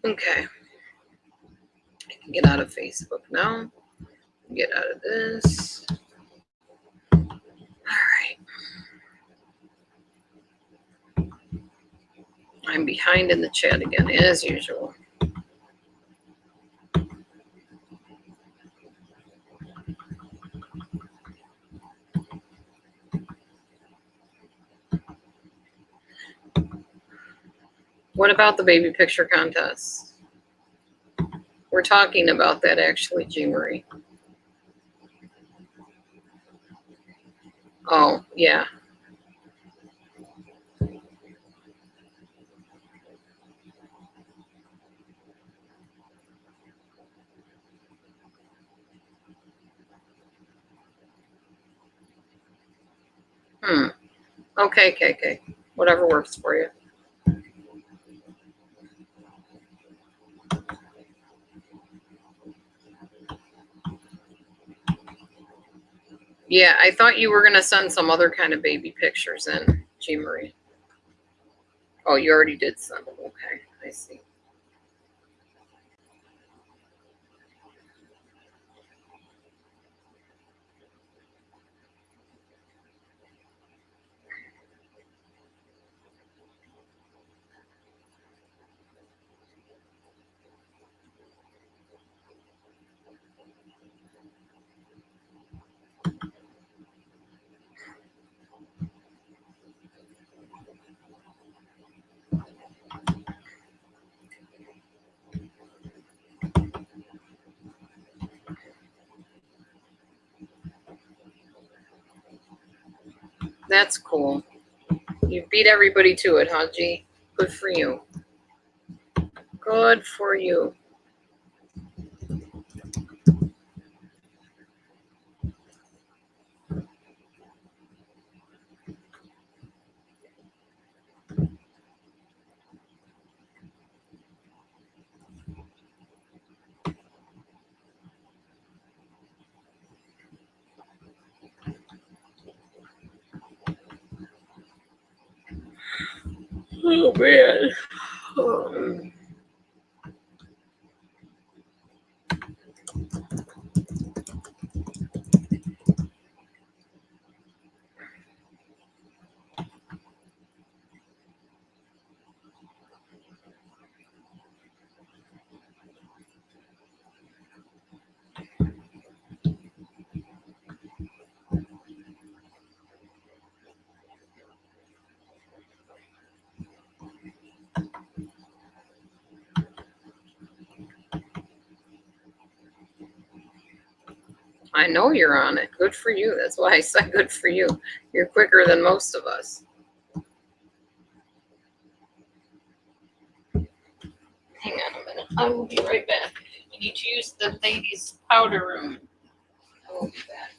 Okay. I can get out of Facebook now. Get out of this. All right. I'm behind in the chat again, as usual. What about the baby picture contest? We're talking about that actually, Jean Marie. Oh, yeah. Okay, KK. Whatever works for you. Yeah, I thought you were going to send some other kind of baby pictures in, Jean Marie. Oh, you already did send them. Okay, I see. That's cool. You beat everybody to it, huh, G? Good for you. Good for you. Oh, man. I know you're on it. Good for you. That's why I said good for you. You're quicker than most of us. Hang on a minute. I will be right back. I need to use the ladies' powder room. I will be back.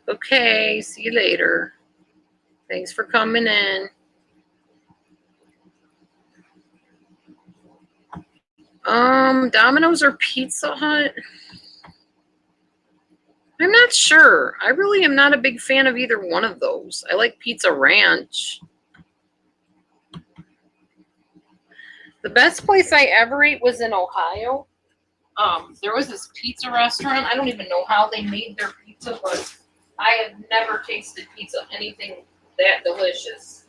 Okay, see you later. Thanks for coming in. Domino's or Pizza Hut? I'm not sure. I really am not a big fan of either one of those. I like Pizza Ranch. The best place I ever ate was in Ohio. There was this pizza restaurant. I don't even know how they made their pizza, but I have never tasted pizza anything that delicious,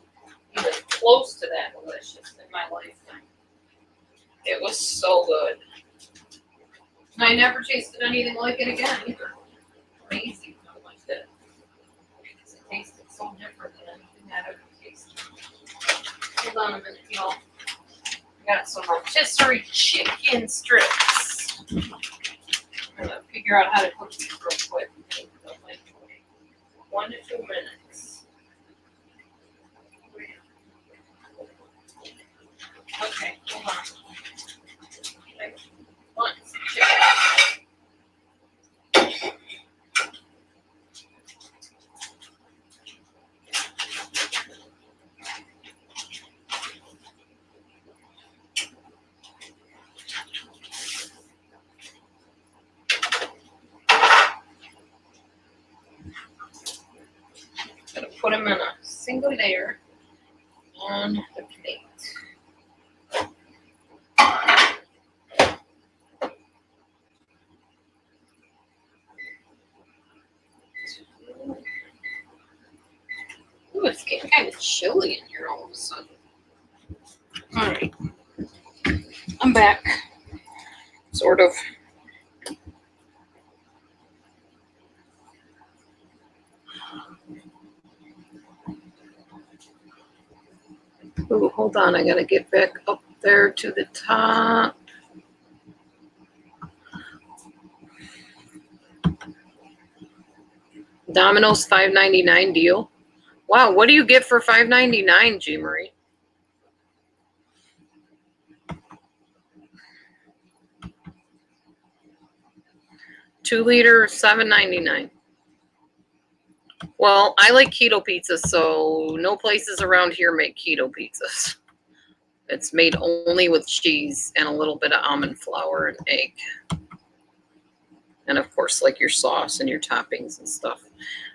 even close to that delicious in my lifetime. It was so good. And I never tasted anything like it again either. Crazy how much it tasted so different than anything I've ever tasted. Hold on a minute, y'all. I got some rotisserie chicken strips. I'm gonna figure out how to cook these real quick. 1 to 2 minutes. Okay, hold on. One, chicken. Gonna put them in a single layer on the plate. Ooh, it's getting kind of chilly in here all of a sudden. All right, I'm back. Sort of. Ooh, hold on, I gotta get back up there to the top. Domino's $5.99 deal. Wow, what do you get for $5.99, G. Marie? $2-liter, $7.99. Well, I like keto pizza, so no places around here make keto pizzas. It's made only with cheese and a little bit of almond flour and egg. And of course, like your sauce and your toppings and stuff.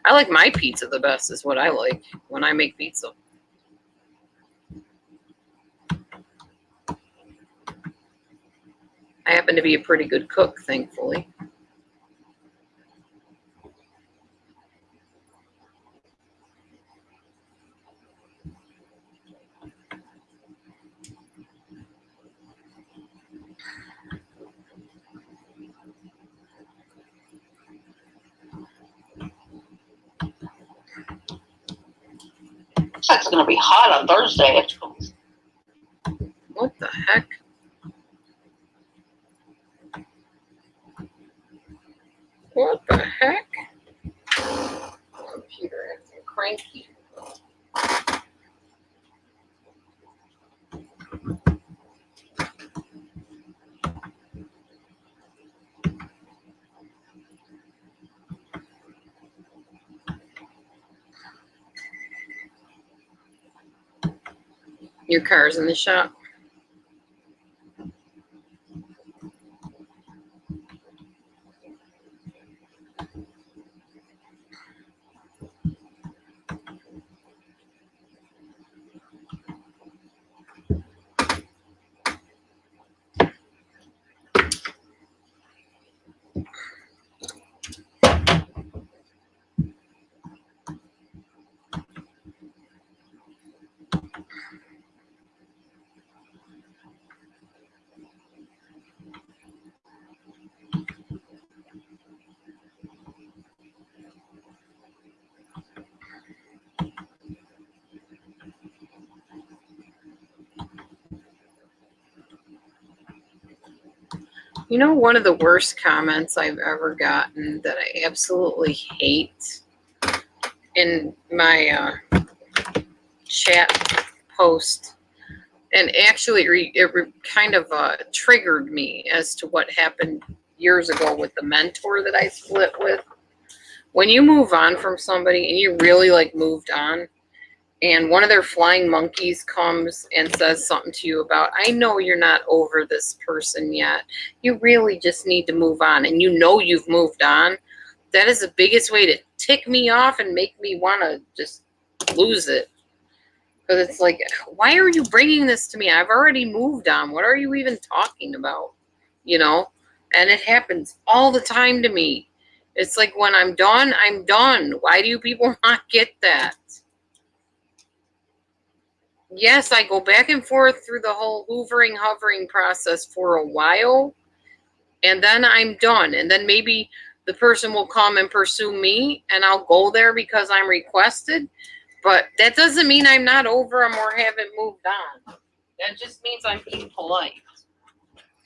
I like my pizza the best, is what I like when I make pizza. happen to be a pretty good cook, thankfully. Looks like it's going to be hot on Thursday. What the heck? What the heck? Computer acting cranky. Your car's in the shop. You know, one of the worst comments I've ever gotten that I absolutely hate in my chat post, and actually it kind of triggered me as to what happened years ago with the mentor that I split with. When you move on from somebody and you really like moved on, and one of their flying monkeys comes and says something to you about, I know you're not over this person yet. You really just need to move on. And you know you've moved on. That is the biggest way to tick me off and make me want to just lose it. Because it's like, why are you bringing this to me? I've already moved on. What are you even talking about? You know? And it happens all the time to me. It's like, when I'm done, I'm done. Why do you people not get that? Yes, I go back and forth through the whole hovering process for a while, and then I'm done. And then maybe the person will come and pursue me, and I'll go there because I'm requested. But that doesn't mean I'm not over them or haven't moved on. That just means I'm being polite.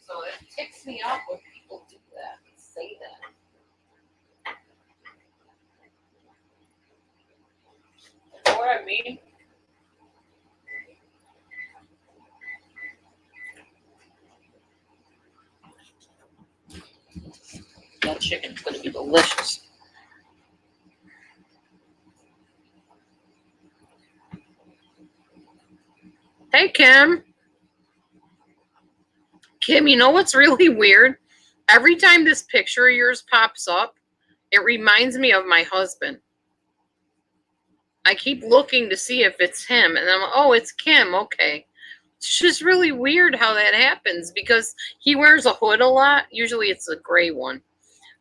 So it ticks me off when people do that and say that. You know what I mean? That chicken's going to be delicious. Hey, Kim. Kim, you know what's really weird? Every time this picture of yours pops up, it reminds me of my husband. I keep looking to see if it's him, and I'm like, oh, it's Kim. Okay. It's just really weird how that happens because he wears a hood a lot. Usually it's a gray one.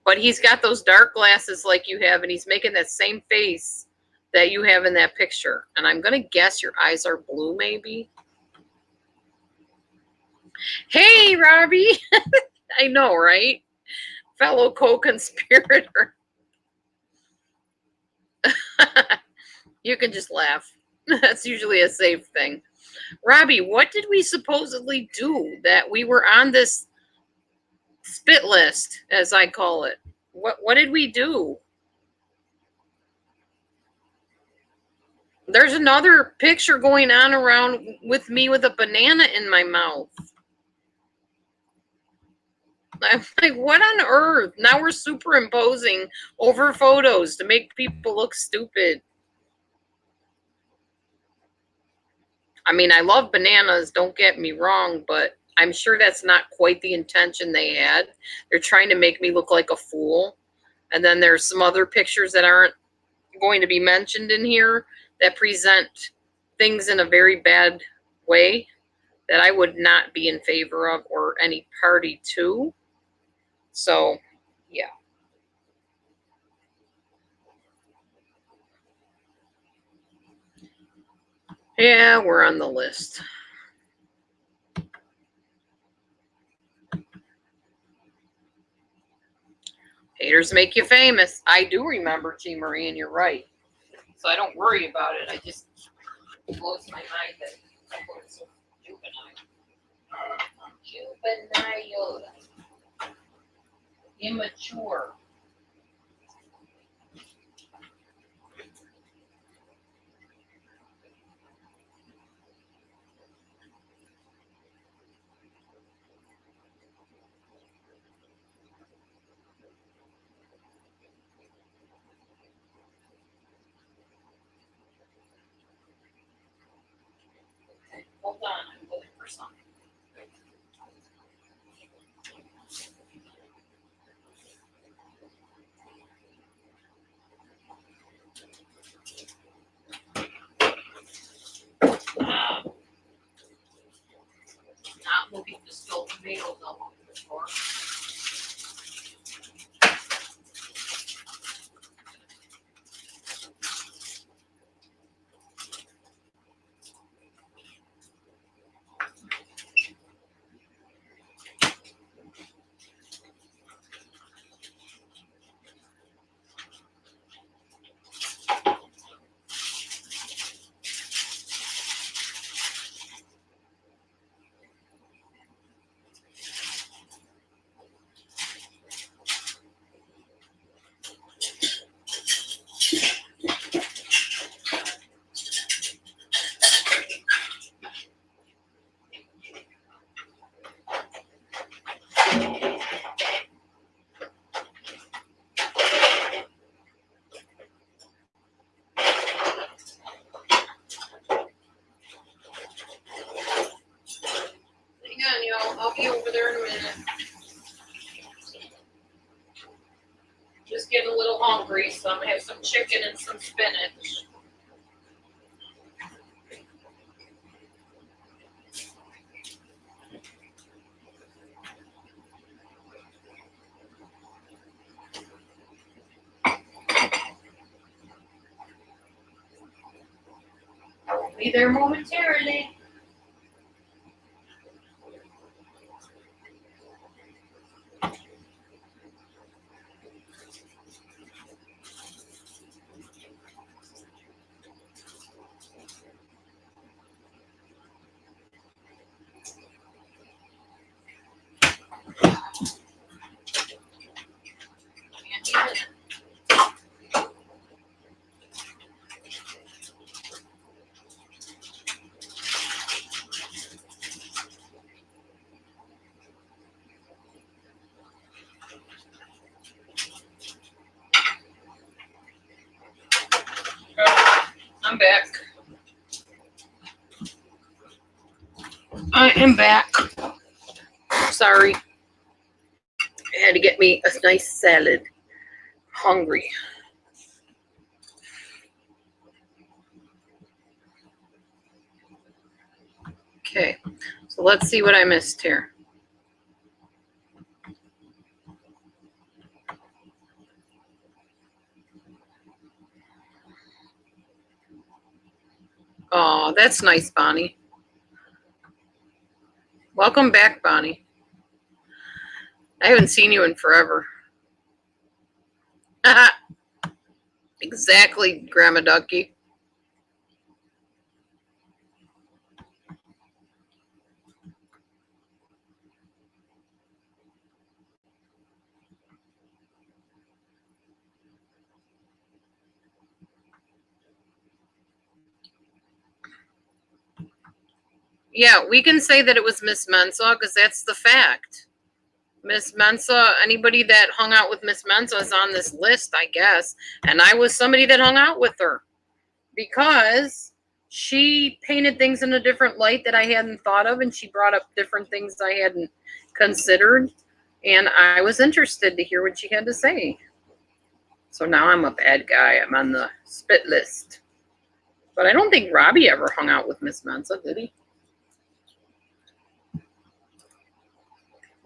But he's got those dark glasses like you have, and he's making that same face that you have in that picture. And I'm going to guess your eyes are blue, maybe. Hey, Robbie. I know, right? Fellow co-conspirator. You can just laugh. That's usually a safe thing. Robbie, what did we supposedly do that we were on this spit list, as I call it? What did we do? There's another picture going on around with me with a banana in my mouth. I'm like, what on earth? Now we're superimposing over photos to make people look stupid. I mean, I love bananas, don't get me wrong, but I'm sure that's not quite the intention they had. They're trying to make me look like a fool. And then there's some other pictures that aren't going to be mentioned in here that present things in a very bad way that I would not be in favor of or any party to. So, yeah. Yeah, we're on the list. Haters make you famous. I do remember T. Marie, and you're right. So I don't worry about it. I just, it blows my mind that people are so juvenile. Juvenile. Immature. Hold on, I'm looking for something. Not looking to spill tomatoes all over the floor. Hang on, y'all. I'll be over there in a minute. Just getting a little hungry, so I'm gonna have some chicken and some spinach. I will be there momentarily. I'm back. I am back. Sorry. I had to get me a nice salad. Hungry. Okay, so let's see what I missed here. Oh, that's nice, Bonnie. Welcome back, Bonnie. I haven't seen you in forever. Exactly, Grandma Ducky. Yeah, we can say that it was Miss Mensa because that's the fact. Miss Mensa, anybody that hung out with Miss Mensa is on this list, I guess. And I was somebody that hung out with her because she painted things in a different light that I hadn't thought of, and she brought up different things I hadn't considered. And I was interested to hear what she had to say. So now I'm a bad guy. I'm on the spit list. But I don't think Robbie ever hung out with Miss Mensa, did he?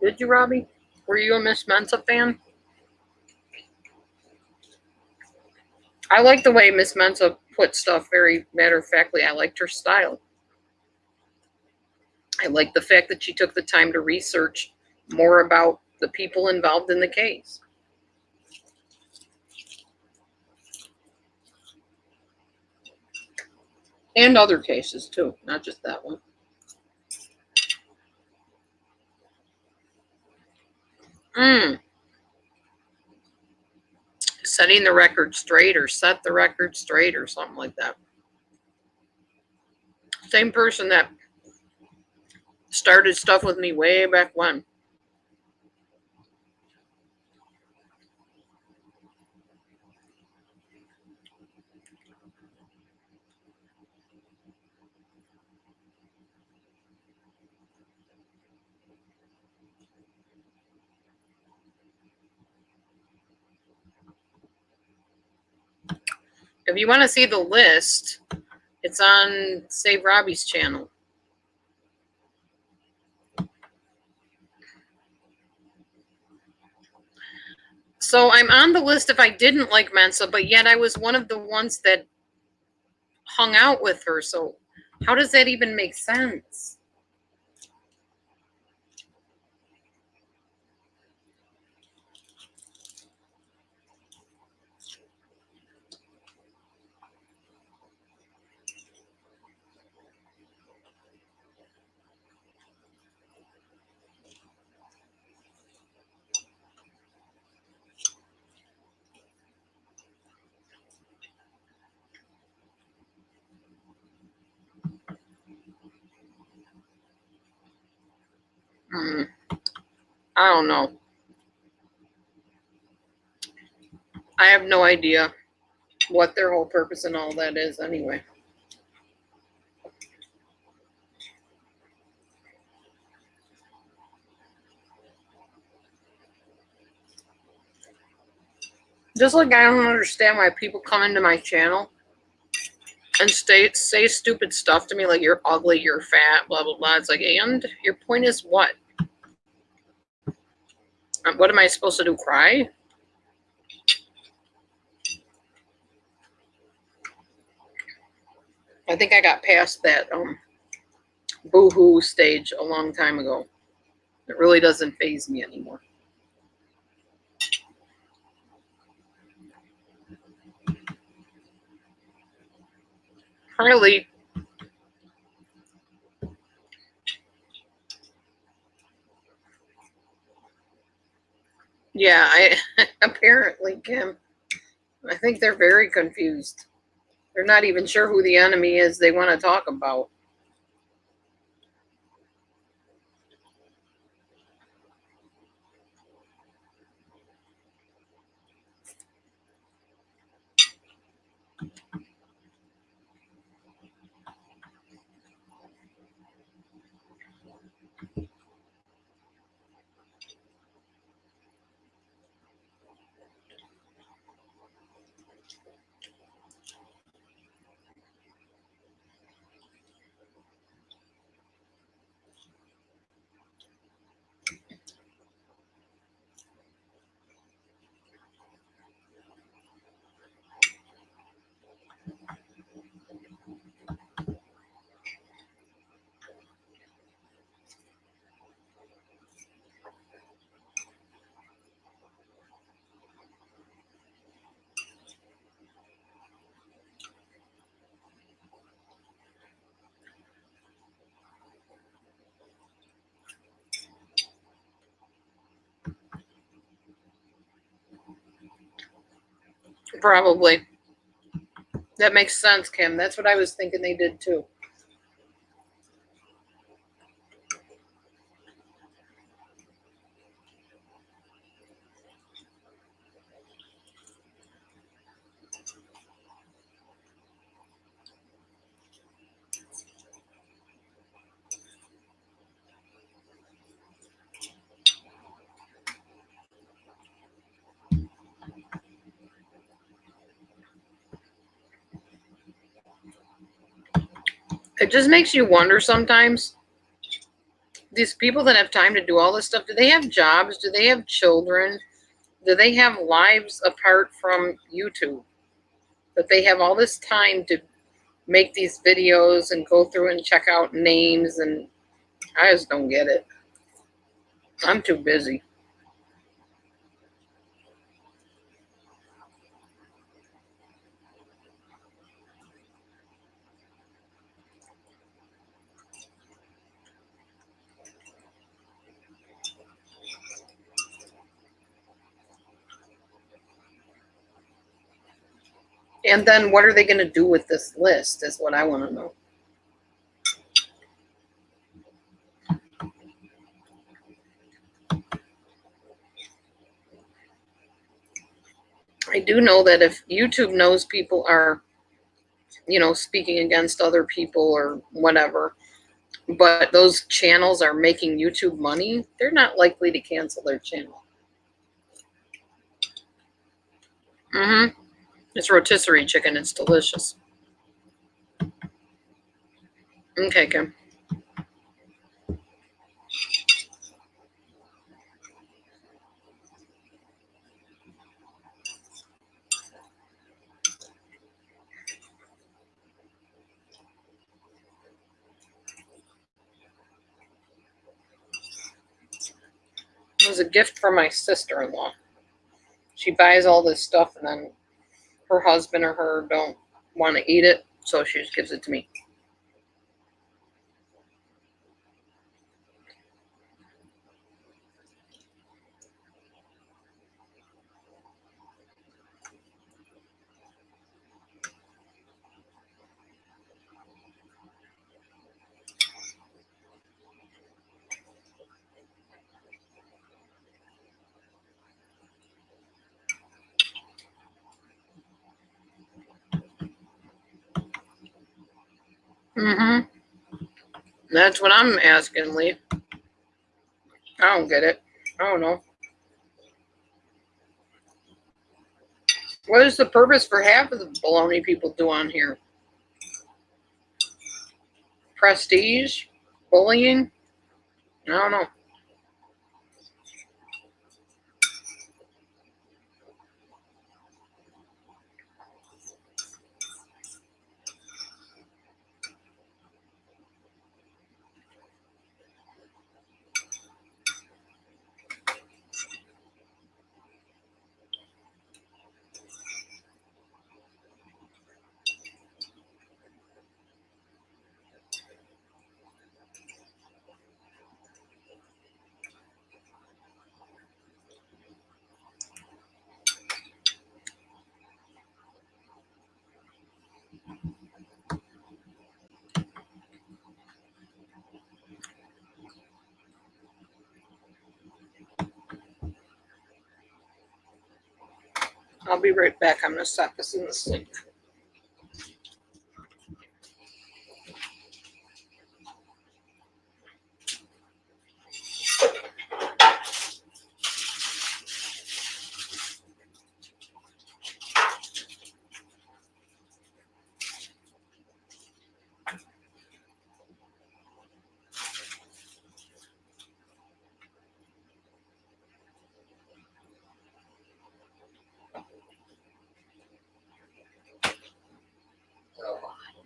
Did you, Robbie? Were you a Miss Mensa fan? I like the way Miss Mensa put stuff very matter-of-factly. I liked her style. I like the fact that she took the time to research more about the people involved in the case. And other cases, too, not just that one. Setting the record straight or set the record straight or something like that. Same person that started stuff with me way back when. If you want to see the list, it's on Save Robbie's channel. So I'm on the list if I didn't like Mensa, but yet I was one of the ones that hung out with her. So how does that even make sense? I don't know. I have no idea what their whole purpose and all that is anyway. Just like I don't understand why people come into my channel and say stupid stuff to me like you're ugly, you're fat, blah, blah, blah. It's like, and your point is what? What am I supposed to do, cry? I think I got past that boo-hoo stage a long time ago. It really doesn't faze me anymore. Harley. Yeah, apparently, Kim. I think they're very confused. They're not even sure who the enemy is they want to talk about. Probably. That makes sense, Kim. That's what I was thinking they did too. It just makes you wonder sometimes these people that have time to do all this stuff, do they have jobs? Do they have children? Do they have lives apart from YouTube? That they have all this time to make these videos and go through and check out names, and I just don't get it. I'm too busy. And then what are they going to do with this list is what I want to know. I do know that if YouTube knows people are, speaking against other people or whatever, but those channels are making YouTube money, they're not likely to cancel their channel. It's rotisserie chicken. It's delicious. Okay, Kim. It was a gift from my sister-in-law. She buys all this stuff, and then her husband or her don't want to eat it, so she just gives it to me. That's what I'm asking, Lee. I don't get it. I don't know. What is the purpose for half of the baloney people do on here? Prestige? Bullying? I don't know. I'll be right back. I'm going to set this in the sink.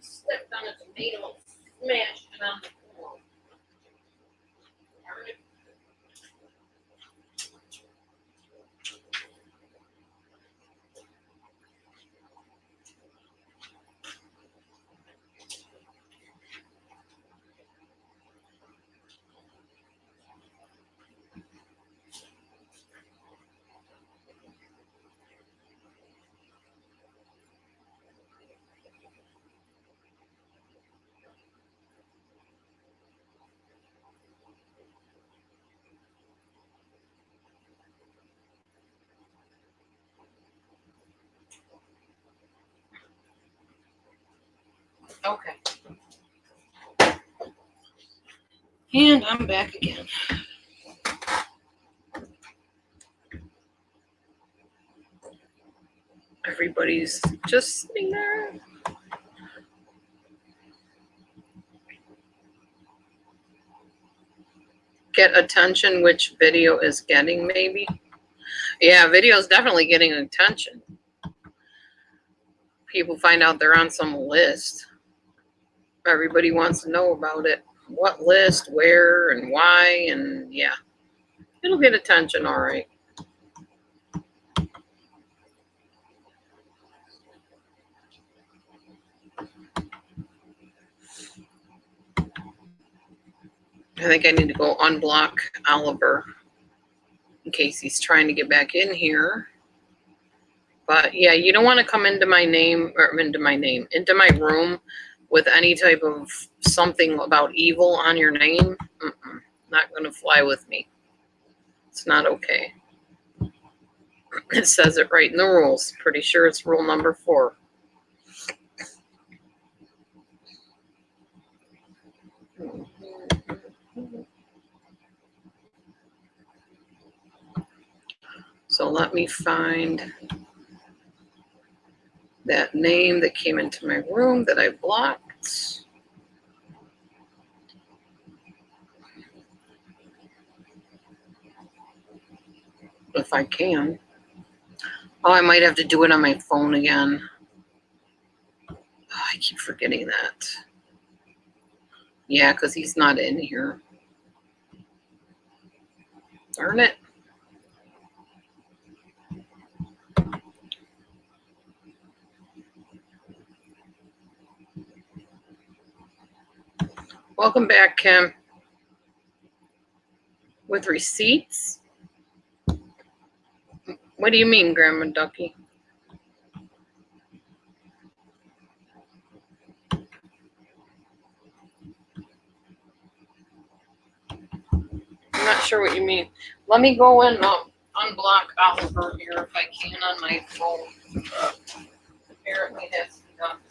Stepped on a tomato, smashed it on the floor. Okay. And I'm back again. Everybody's just sitting there. get attention, which video is getting, maybe. Yeah, video is definitely getting attention. People find out they're on some list. Everybody wants to know about it. What list, where, and why, and yeah. It'll get attention, all right. I think I need to go unblock Oliver in case he's trying to get back in here. But yeah, you don't want to come into my into my room with any type of something about evil on your name. Not going to fly with me. It's not okay. It says it right in the rules. Pretty sure it's rule number 4. So let me find that name that came into my room that I blocked. If I can. Oh, I might have to do it on my phone again. Oh, I keep forgetting that. Yeah, because he's not in here. Darn it. Welcome back, Kim. With receipts? What do you mean, Grandma Ducky? I'm not sure what you mean. Let me go and unblock Oliver here if I can on my phone. Apparently that's not.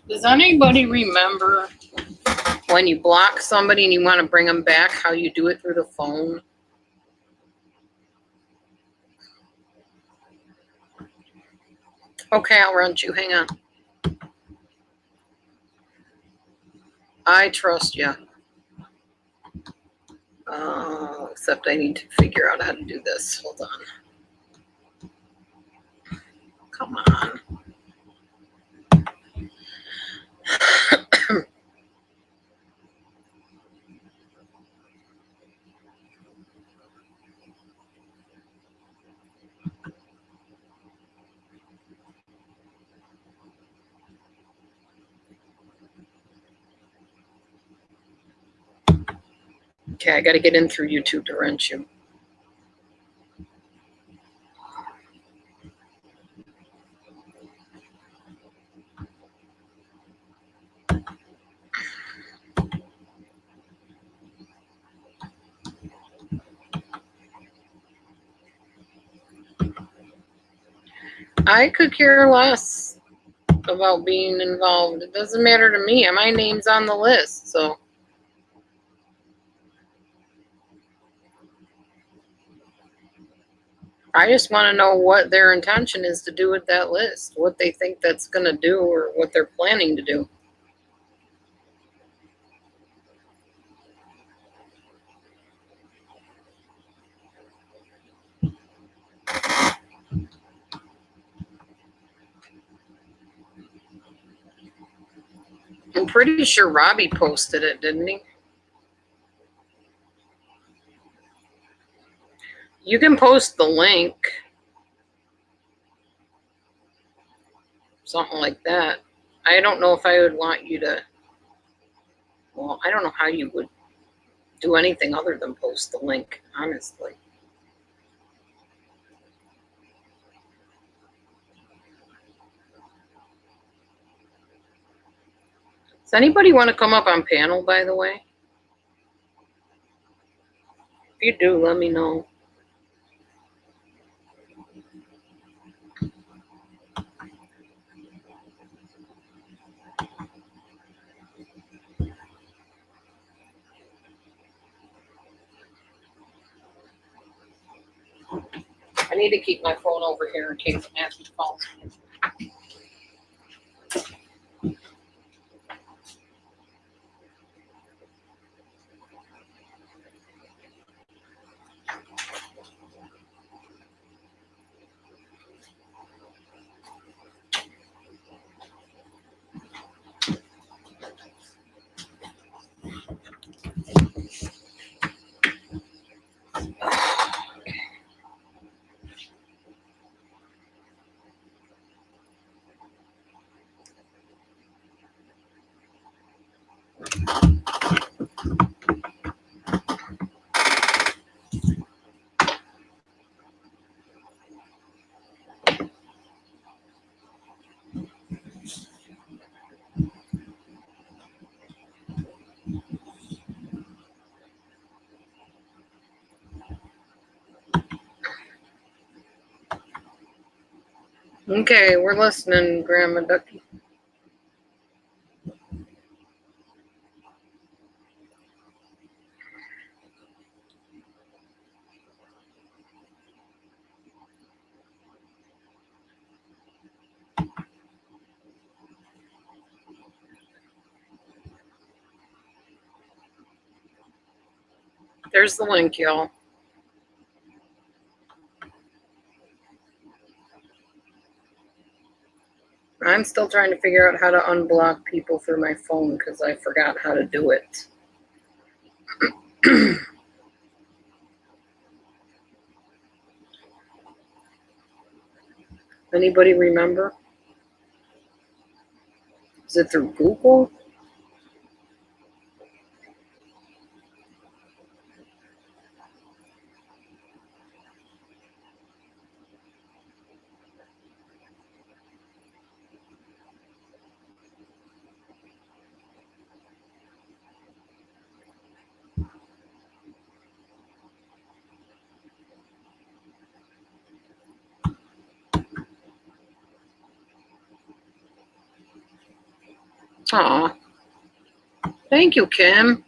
Does anybody remember when you block somebody and you want to bring them back, how you do it through the phone? Okay, I'll run you. Hang on. I trust you. Except I need to figure out how to do this. Hold on. Come on. Okay, I got to get in through YouTube to rent you. I could care less about being involved. It doesn't matter to me. My name's on the list, so. I just want to know what their intention is to do with that list, what they think that's going to do or what they're planning to do. I'm pretty sure Robbie posted it, didn't he? You can post the link. Something like that. I don't know if I would want you to, well, I don't know how you would do anything other than post the link, honestly. Does anybody want to come up on panel, by the way? If you do, let me know. I need to keep my phone over here in case Matthew calls me. Okay, we're listening, Grandma Ducky. There's the link, y'all. I'm still trying to figure out how to unblock people through my phone because I forgot how to do it. Anybody remember? Is it through Google? Aw. Thank you, Kim.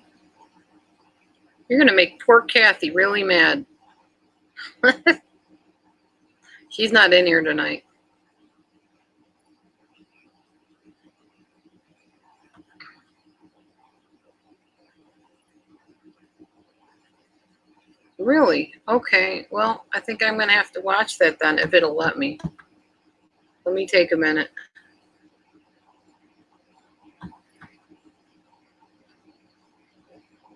You're going to make poor Kathy really mad. She's not in here tonight. Really? Okay. Well, I think I'm going to have to watch that then, if it'll let me. Let me take a minute.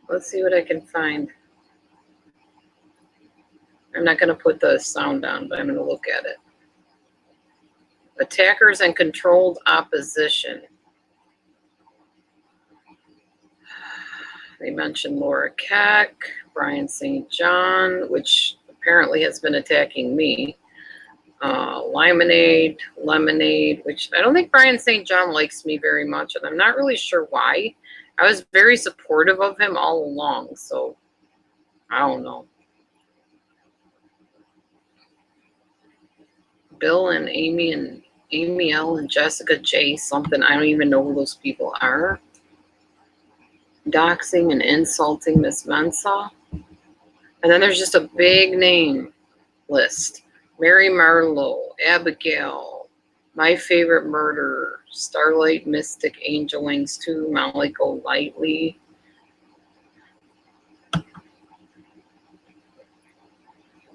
Let's see what I can find. I'm not going to put the sound on, but I'm going to look at it. Attackers and controlled opposition. They mentioned Laura Keck, Brian St. John, which apparently has been attacking me. Lemonade, which I don't think Brian St. John likes me very much, and I'm not really sure why. I was very supportive of him all along, so I don't know. Bill and Amy L and Jessica J something. I don't even know who those people are. Doxing and insulting Miss Mensah. And then there's just a big name list. Mary Marlowe, Abigail, My Favorite Murder, Starlight Mystic, Angel Wings 2, Molly Golightly,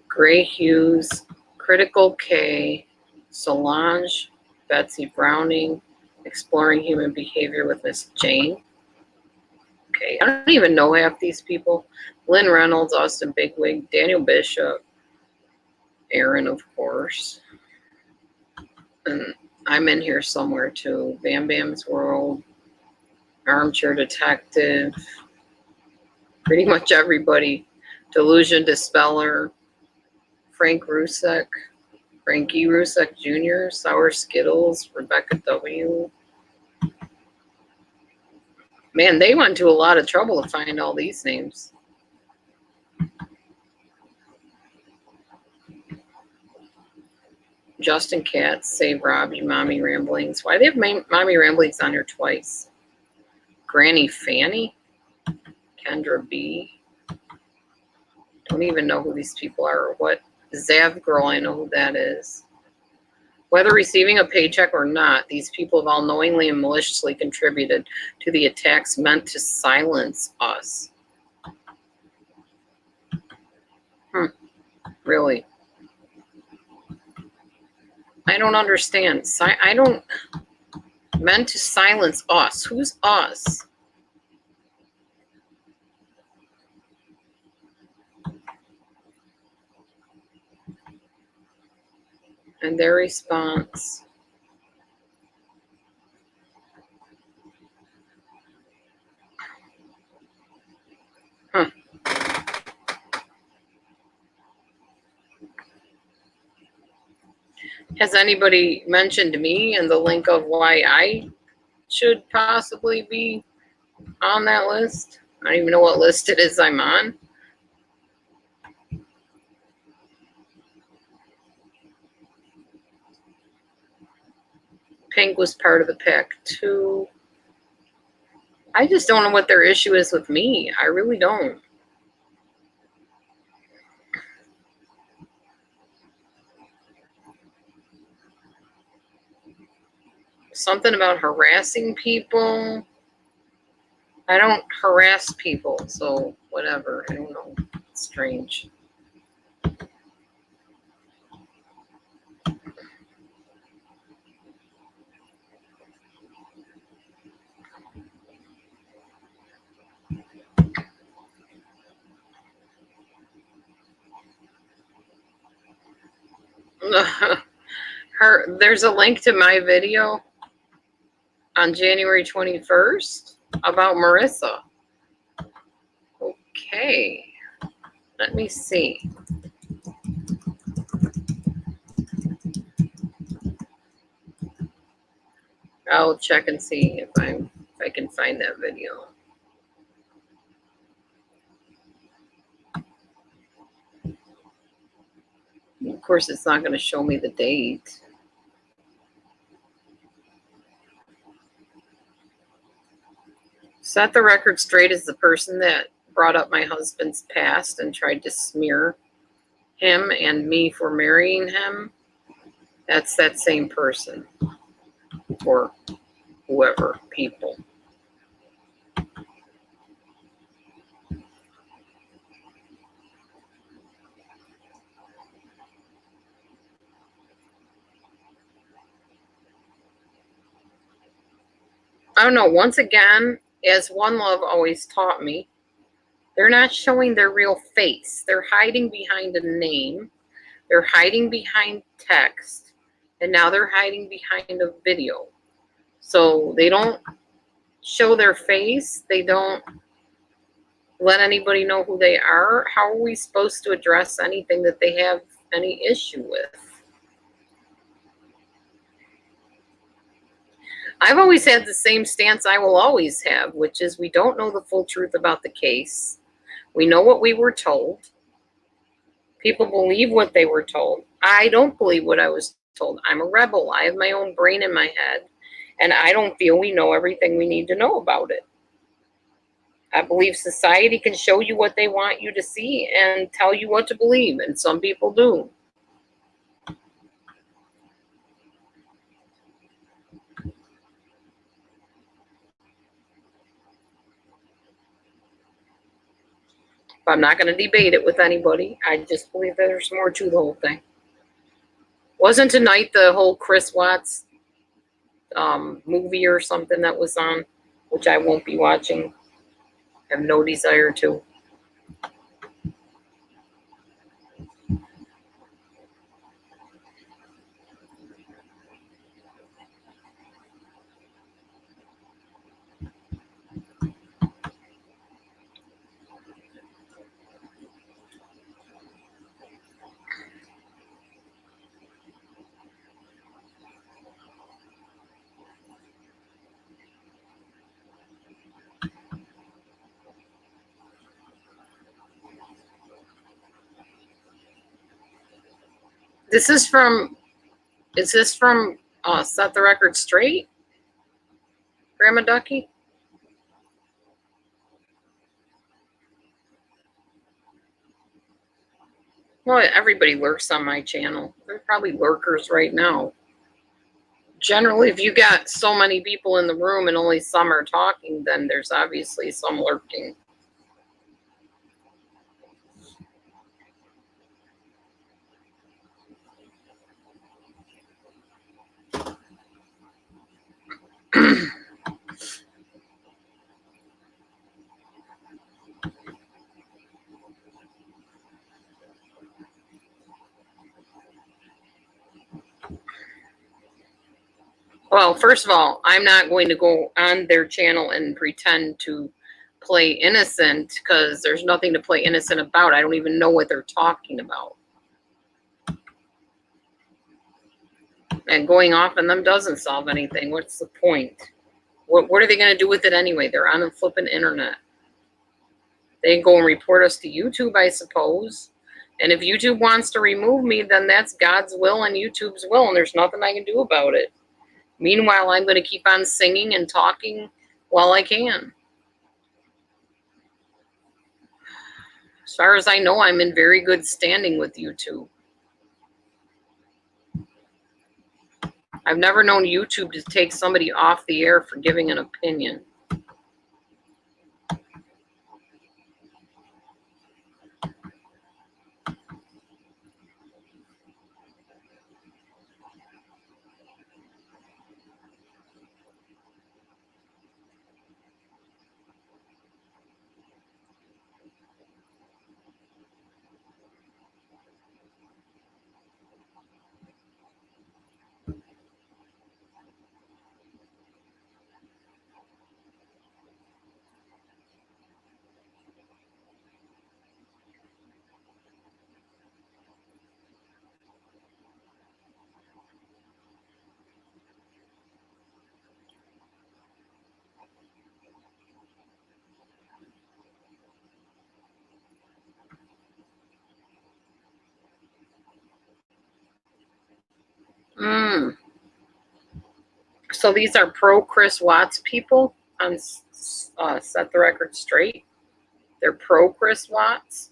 Gray Hughes, Critical K, Solange, Betsy Browning, Exploring Human Behavior with Miss Jane. Okay, I don't even know half these people. Lynn Reynolds, Austin Bigwig, Daniel Bishop, Aaron, of course. And I'm in here somewhere too. Bam Bam's World, Armchair Detective, pretty much everybody. Delusion Dispeller, Frank Rusek, Frankie Rusek Jr., Sour Skittles, Rebecca W. Man, they went to a lot of trouble to find all these names. Justin Katz, Save Robbie, Mommy Ramblings. Why do they have Mommy Ramblings on here twice? Granny Fanny, Kendra B. Don't even know who these people are or what. Zav Girl, I know who that is. Whether receiving a paycheck or not, these people have all knowingly and maliciously contributed to the attacks meant to silence us. Really? I don't understand. Meant to silence us. Who's us? And their response. Huh. Has anybody mentioned me and the link of why I should possibly be on that list? I don't even know what list it is I'm on. Pink was part of the pack too. I just don't know what their issue is with me. I really don't. Something about harassing people. I don't harass people, so whatever. I don't know. It's strange. There's a link to my video on January 21st about Marissa. Okay, let me see. I'll check and see if I can find that video. Of course, it's not going to show me the date. Set the Record Straight is the person that brought up my husband's past and tried to smear him and me for marrying him. That's that same person, or whoever, people. I don't know. Once again, as One Love always taught me, they're not showing their real face. They're hiding behind a name. They're hiding behind text. And now they're hiding behind a video. So they don't show their face. They don't let anybody know who they are. How are we supposed to address anything that they have any issue with? I've always had the same stance I will always have, which is we don't know the full truth about the case. We know what we were told. People believe what they were told. I don't believe what I was told. I'm a rebel. I have my own brain in my head, and I don't feel we know everything we need to know about it. I believe society can show you what they want you to see and tell you what to believe, and some people do. I'm not going to debate it with anybody. I just believe that there's more to the whole thing. Wasn't tonight the whole Chris Watts movie or something that was on, which I won't be watching. I have no desire to. Is this from Set the Record Straight? Grandma Ducky? Well, everybody lurks on my channel. They're probably lurkers right now. Generally, if you got so many people in the room and only some are talking, then there's obviously some lurking. Well, first of all, I'm not going to go on their channel and pretend to play innocent because there's nothing to play innocent about. I don't even know what they're talking about. And going off on them doesn't solve anything. What's the point? What are they going to do with it anyway? They're on the flipping internet. They can go and report us to YouTube, I suppose. And if YouTube wants to remove me, then that's God's will and YouTube's will, and there's nothing I can do about it. Meanwhile, I'm going to keep on singing and talking while I can. As far as I know, I'm in very good standing with YouTube. I've never known YouTube to take somebody off the air for giving an opinion. So these are pro Chris Watts people on Set the Record Straight. They're pro Chris Watts?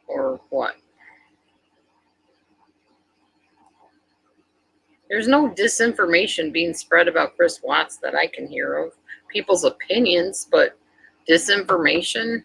Or what? There's no disinformation being spread about Chris Watts that I can hear of. People's opinions, but disinformation?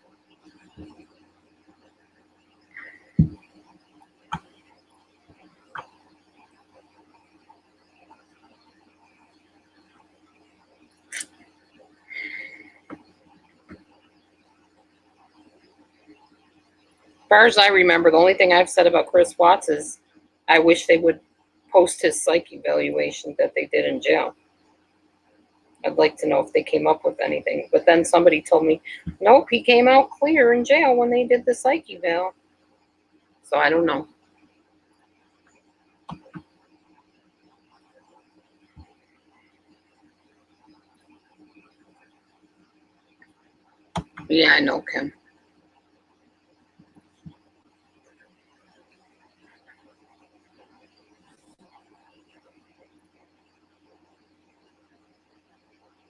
As far as I remember, the only thing I've said about Chris Watts is I wish they would post his psych evaluation that they did in jail. I'd like to know if they came up with anything. But then somebody told me, nope, he came out clear in jail when they did the psych eval. So I don't know. Yeah, I know, Kim.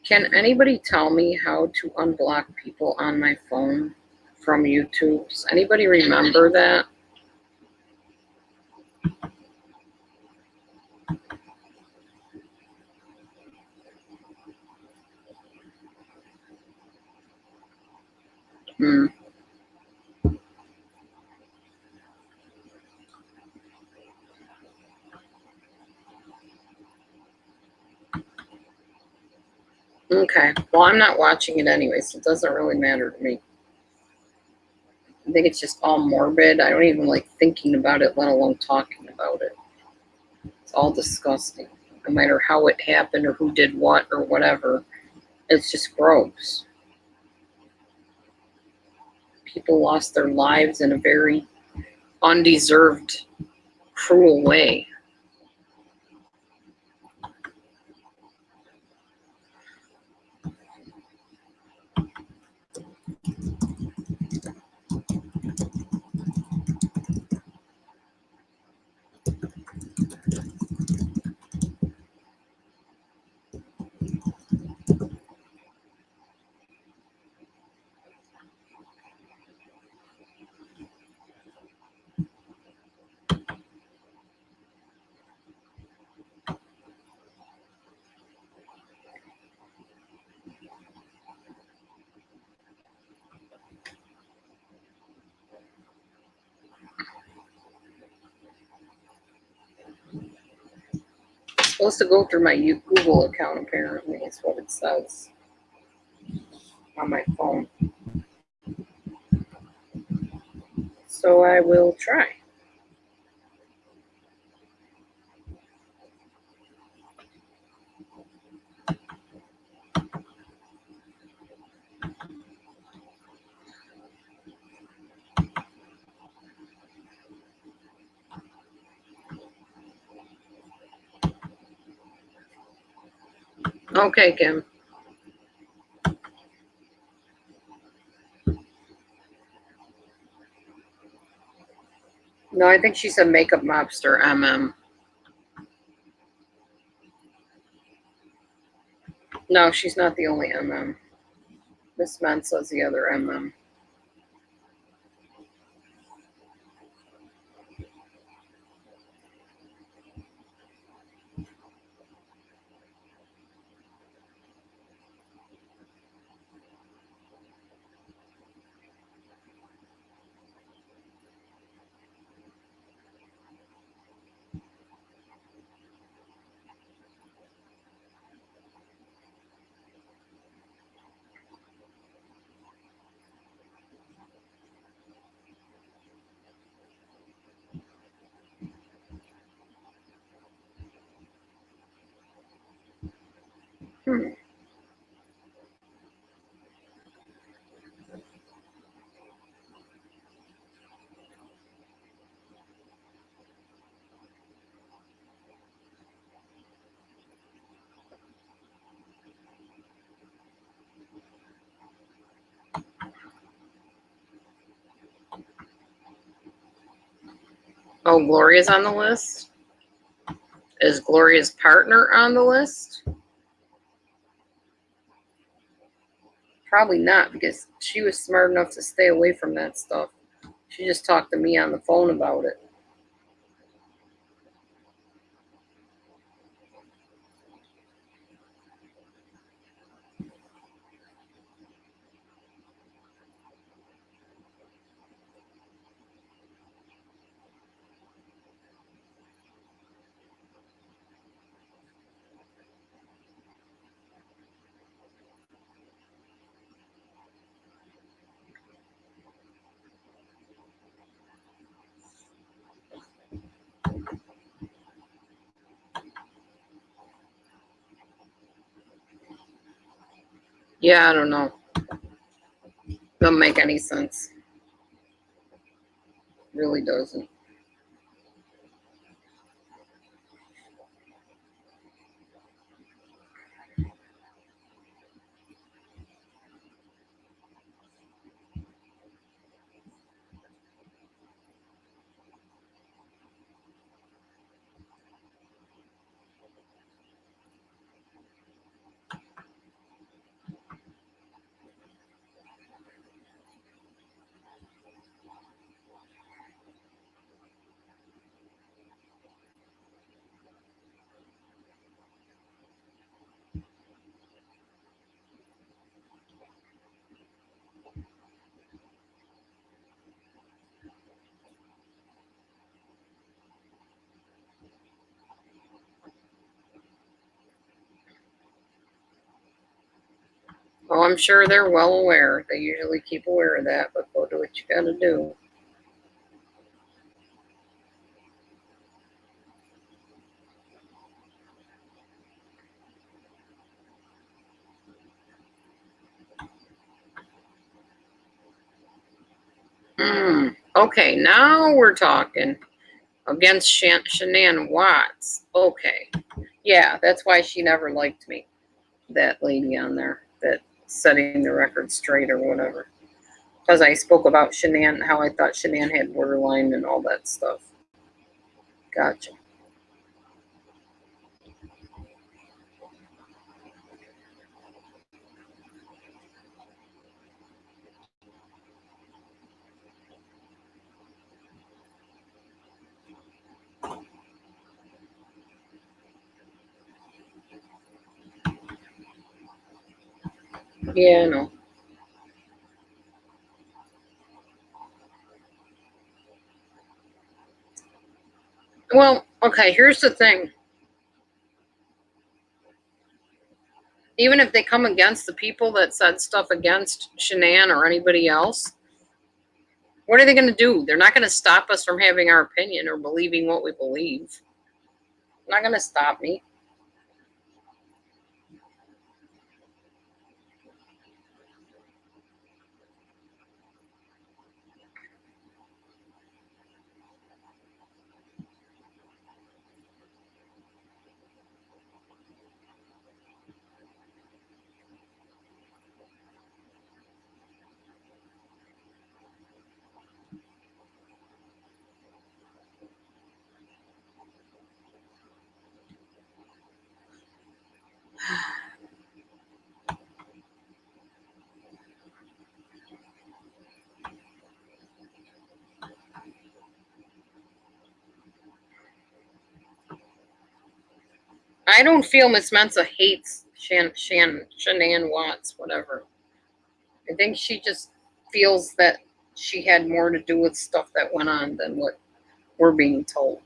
Can anybody tell me how to unblock people on my phone from YouTube? Does anybody remember that? Okay. Well, I'm not watching it anyway, so it doesn't really matter to me. I think it's just all morbid. I don't even like thinking about it, let alone talking about it. It's all disgusting. No matter how it happened or who did what or whatever, it's just gross. People lost their lives in a very undeserved, cruel way. It's supposed to go through my Google account, apparently, is what it says on my phone. So I will try. Okay, Kim. No, I think she said makeup mobster MM. No, she's not the only MM. Miss Mensa's the other MM. Oh, Gloria's on the list? Is Gloria's partner on the list? Probably not, because she was smart enough to stay away from that stuff. She just talked to me on the phone about it. Yeah, I don't know. Doesn't make any sense. Really doesn't. Oh, I'm sure they're well aware. They usually keep aware of that, but go do what you gotta do. Okay, now we're talking. Against Shanann Watts. Okay. Yeah, that's why she never liked me. That lady on there that setting the record straight or whatever. Because I spoke about Shanann, how I thought Shanann had borderline and all that stuff. Gotcha. Yeah, I know. Well, okay, here's the thing. Even if they come against the people that said stuff against Shanann or anybody else, what are they going to do? They're not going to stop us from having our opinion or believing what we believe. They're not going to stop me. I don't feel Miss Mensa hates Shanann Watts, whatever. I think she just feels that she had more to do with stuff that went on than what we're being told.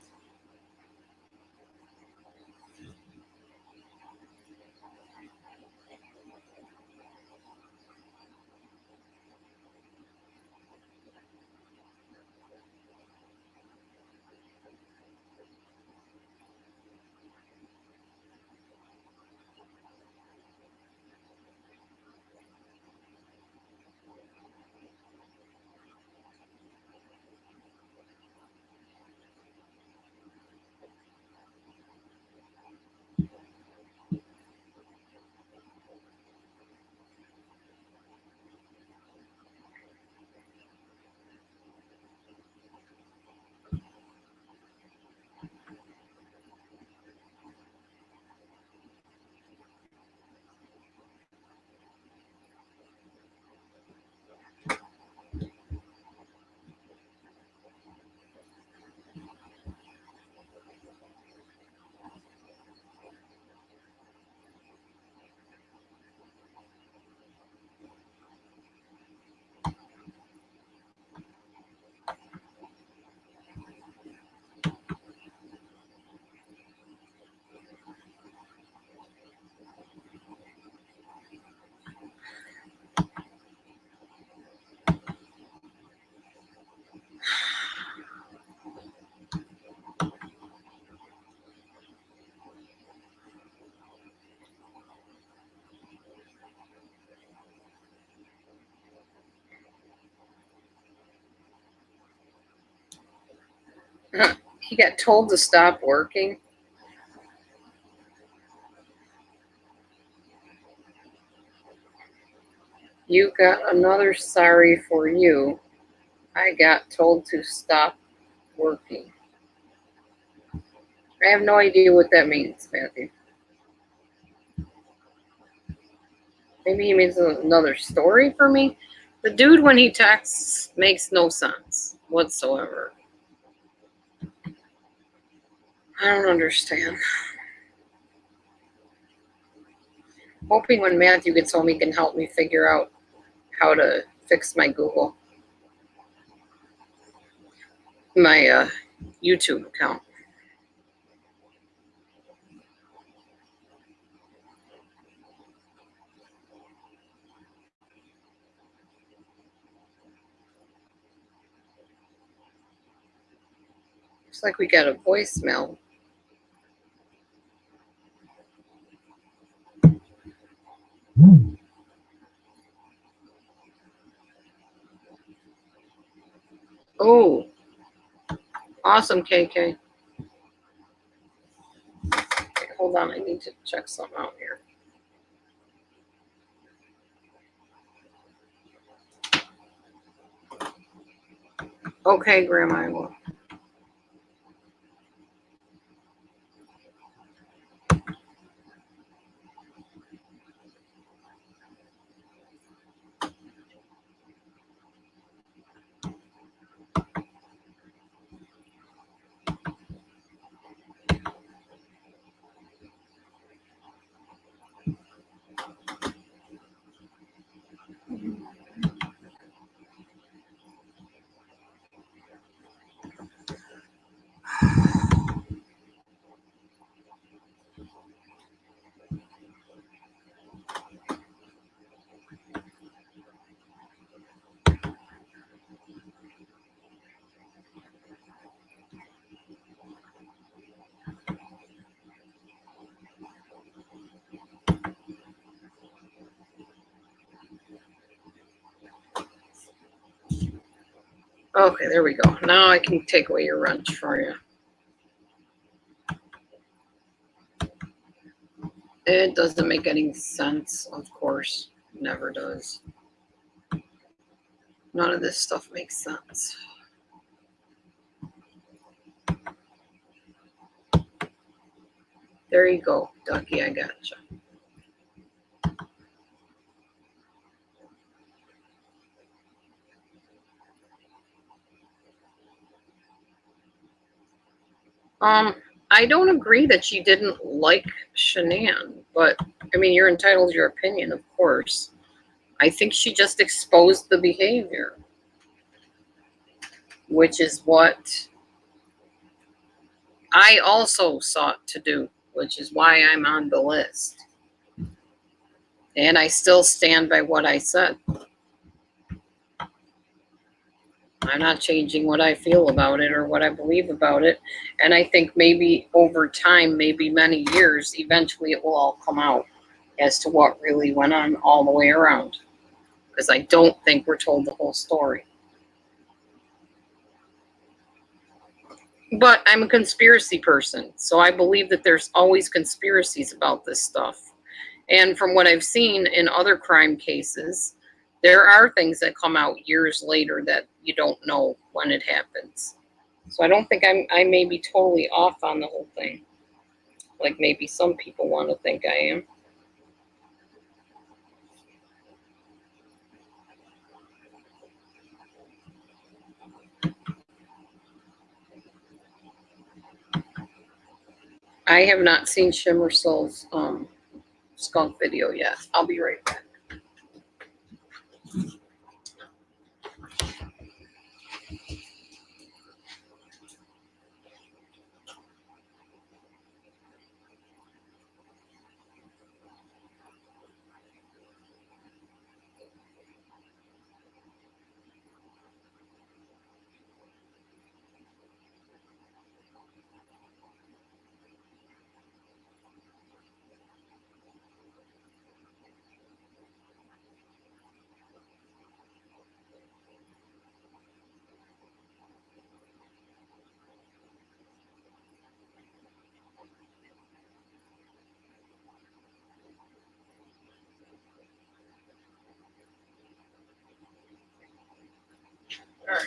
He got told to stop working. You got another sorry for you. I got told to stop working. I have no idea what that means, Matthew. Maybe he means another story for me. The dude, when he texts, makes no sense whatsoever. I don't understand. Hoping when Matthew gets home, he can help me figure out how to fix my my YouTube account. Looks like we got a voicemail. Oh, awesome, KK. Okay, hold on, I need to check something out here. Okay, Grandma, I will. Okay, there we go. Now I can take away your wrench for you. It doesn't make any sense, of course. It never does. None of this stuff makes sense. There you go, Ducky, I gotcha. I don't agree that she didn't like Shanann, but I mean, you're entitled to your opinion, of course. I think she just exposed the behavior, which is what I also sought to do, which is why I'm on the list. And I still stand by what I said. I'm not changing what I feel about it or what I believe about it. And I think maybe over time, maybe many years, eventually it will all come out as to what really went on all the way around. Because I don't think we're told the whole story. But I'm a conspiracy person, so I believe that there's always conspiracies about this stuff. And from what I've seen in other crime cases, there are things that come out years later that you don't know when it happens. So I don't think I may be totally off on the whole thing, like maybe some people want to think I am. I have not seen Shimmer Soul's skunk video yet. I'll be right back. All right.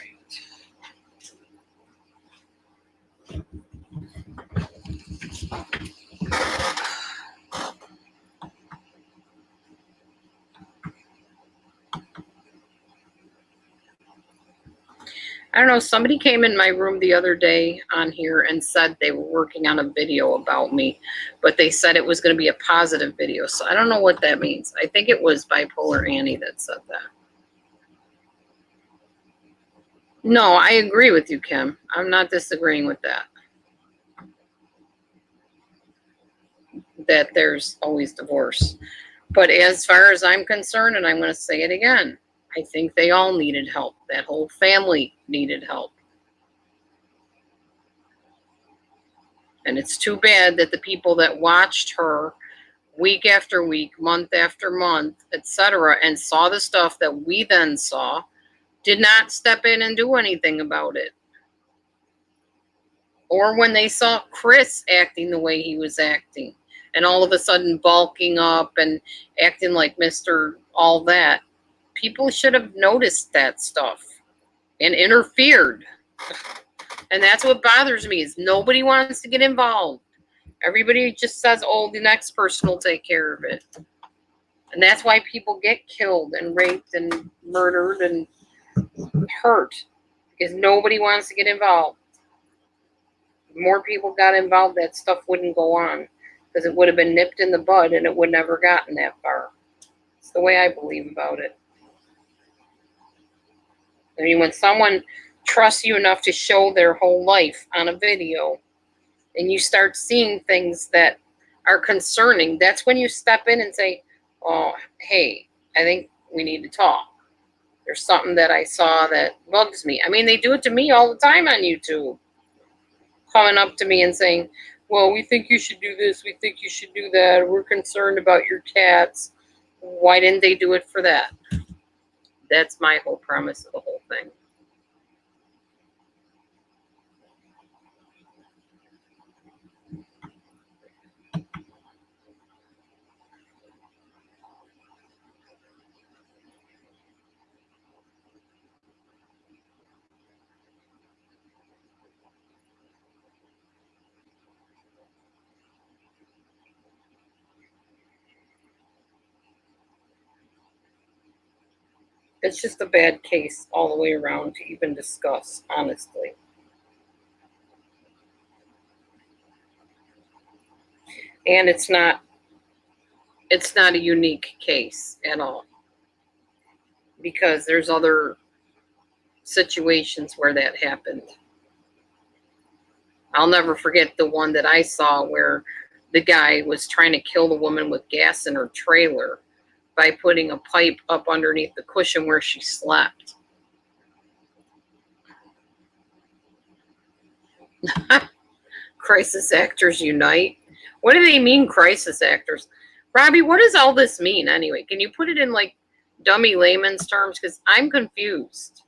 I don't know, somebody came in my room the other day on here and said they were working on a video about me, but they said it was going to be a positive video. So I don't know what that means. I think it was Bipolar Annie that said that. No, I agree with you, Kim. I'm not disagreeing with that. That there's always divorce. But as far as I'm concerned, and I'm going to say it again, I think they all needed help. That whole family needed help. And it's too bad that the people that watched her week after week, month after month, etc., and saw the stuff that we then saw, did not step in and do anything about it. Or when they saw Chris acting the way he was acting, and all of a sudden bulking up and acting like Mr. All That, people should have noticed that stuff and interfered. And that's what bothers me, is nobody wants to get involved. Everybody just says, oh, the next person will take care of it. And that's why people get killed and raped and murdered and hurt, because nobody wants to get involved. If more people got involved, that stuff wouldn't go on, because it would have been nipped in the bud and it would never gotten that far. It's the way I believe about it. I mean, when someone trusts you enough to show their whole life on a video, and you start seeing things that are concerning, that's when you step in and say, oh, hey, I think we need to talk. There's something that I saw that bugs me. I mean, they do it to me all the time on YouTube. Coming up to me and saying, well, we think you should do this, we think you should do that, we're concerned about your cats. Why didn't they do it for that? That's my whole premise of the whole thing. It's just a bad case all the way around to even discuss, honestly. And it's not a unique case at all, because there's other situations where that happened. I'll never forget the one that I saw where the guy was trying to kill the woman with gas in her trailer by putting a pipe up underneath the cushion where she slept. Crisis actors unite. What do they mean, crisis actors? Robbie, what does all this mean anyway? Can you put it in like dummy layman's terms? Because I'm confused.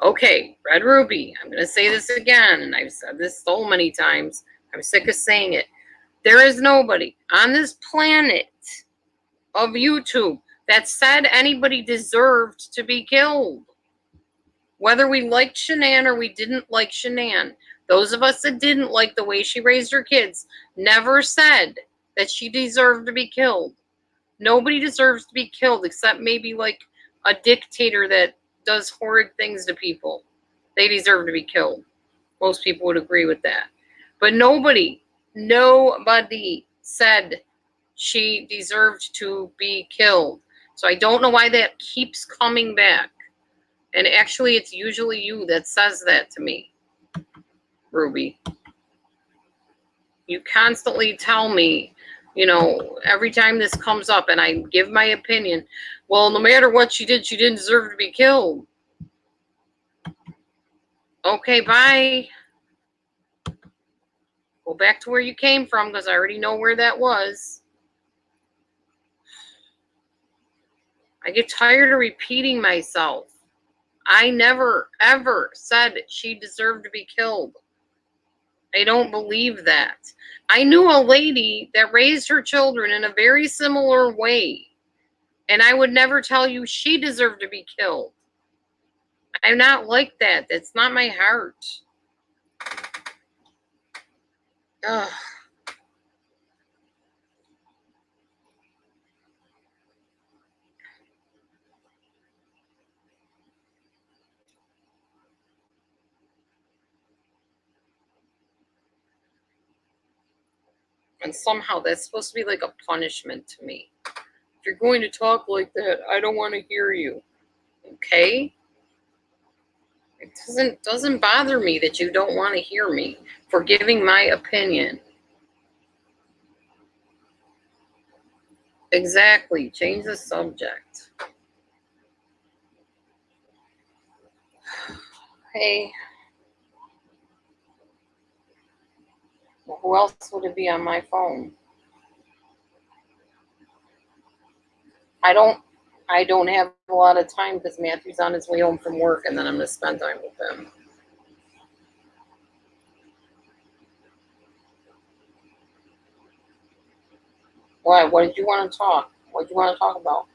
Okay, Red Ruby, I'm going to say this again, and I've said this so many times. I'm sick of saying it. There is nobody on this planet of YouTube that said anybody deserved to be killed. Whether we liked Shanann or we didn't like Shanann, those of us that didn't like the way she raised her kids never said that she deserved to be killed. Nobody deserves to be killed except maybe like a dictator that does horrid things to people. They deserve to be killed. Most people would agree with that. But nobody said she deserved to be killed. So I don't know why that keeps coming back. And actually, it's usually you that says that to me, Ruby. You constantly tell me, every time this comes up and I give my opinion, well, no matter what she did, she didn't deserve to be killed. Okay, bye. Go back to where you came from, because I already know where that was. I get tired of repeating myself. I never, ever said she deserved to be killed. I don't believe that. I knew a lady that raised her children in a very similar way, and I would never tell you she deserved to be killed. I'm not like that. That's not my heart. Ugh. And somehow that's supposed to be like a punishment to me. If you're going to talk like that, I don't want to hear you. Okay? It doesn't bother me that you don't want to hear me for giving my opinion. Exactly. Change the subject. Hey. Well, who else would it be on my phone? I don't have a lot of time because Matthew's on his way home from work, and then I'm going to spend time with him. Why? What did you want to talk? What did you want to talk about?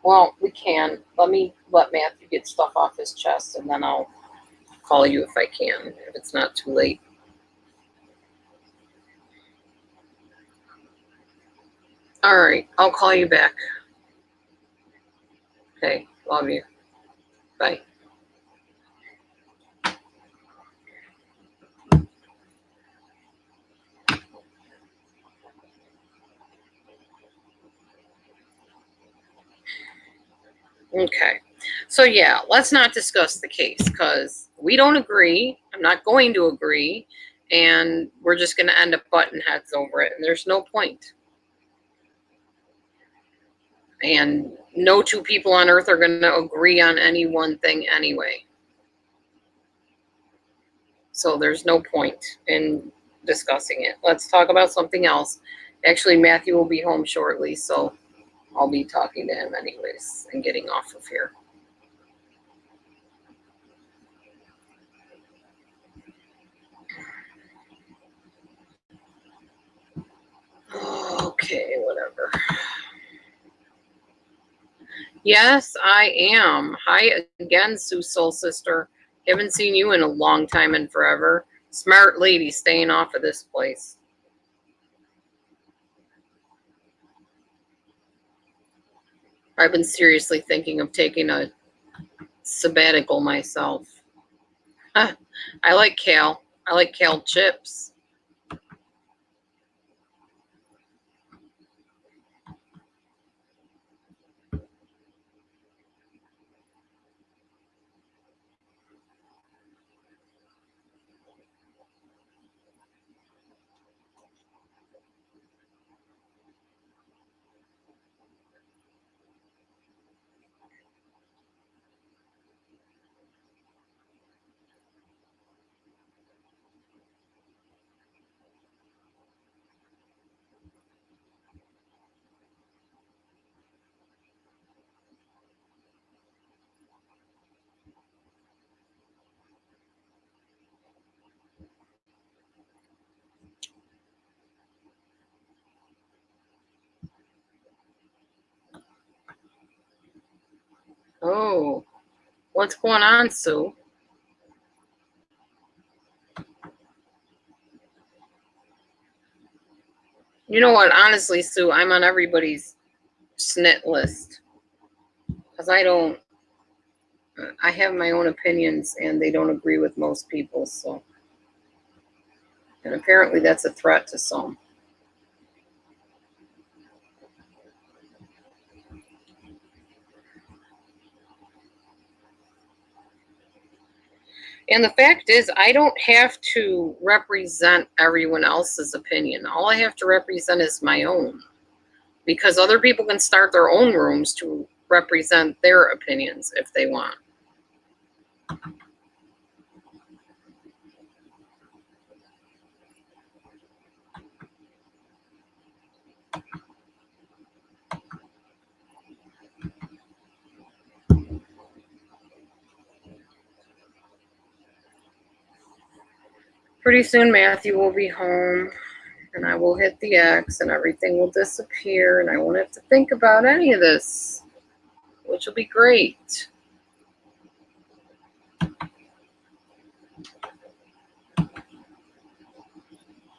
Well, we can. Let Matthew get stuff off his chest, and then I'll call you if I can, if it's not too late. All right, I'll call you back. Okay, love you. Bye. Okay, so yeah, let's not discuss the case because we don't agree. I'm not going to agree, and we're just going to end up butting heads over it, and there's no point. And no two people on earth are going to agree on any one thing anyway. So there's no point in discussing it. Let's talk about something else. Actually, Matthew will be home shortly, so I'll be talking to him anyways and getting off of here. Okay, whatever. Yes, I am. Hi again, Sue Soul Sister. Haven't seen you in a long time and forever. Smart lady staying off of this place. I've been seriously thinking of taking a sabbatical myself. I like kale. I like kale chips. Oh, what's going on, Sue? You know what? Honestly, Sue, I'm on everybody's snit list because I have my own opinions and they don't agree with most people. So, and apparently that's a threat to some. And the fact is, I don't have to represent everyone else's opinion. All I have to represent is my own. Because other people can start their own rooms to represent their opinions if they want. Pretty soon Matthew will be home and I will hit the X and everything will disappear and I won't have to think about any of this, which will be great.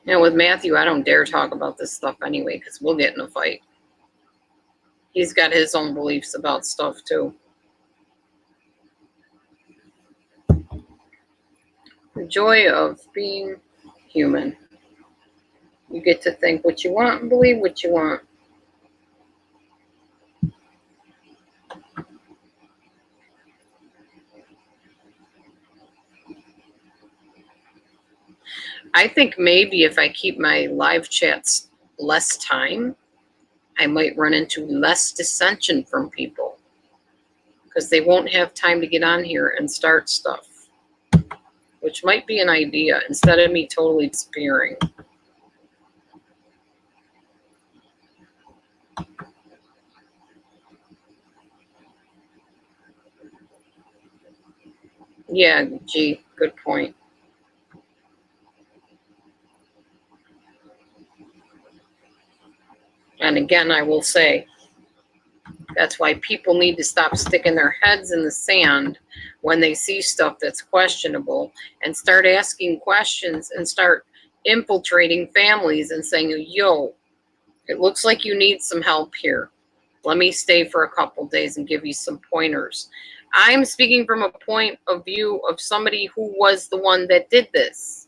And with Matthew, I don't dare talk about this stuff anyway because we'll get in a fight. He's got his own beliefs about stuff too. The joy of being human. You get to think what you want and believe what you want. I think maybe if I keep my live chats less time, I might run into less dissension from people because they won't have time to get on here and start stuff, which might be an idea instead of me totally disappearing. Yeah, gee, good point. And again, I will say, that's why people need to stop sticking their heads in the sand when they see stuff that's questionable and start asking questions and start infiltrating families and saying, yo, it looks like you need some help here. Let me stay for a couple days and give you some pointers. I'm speaking from a point of view of somebody who was the one that did this.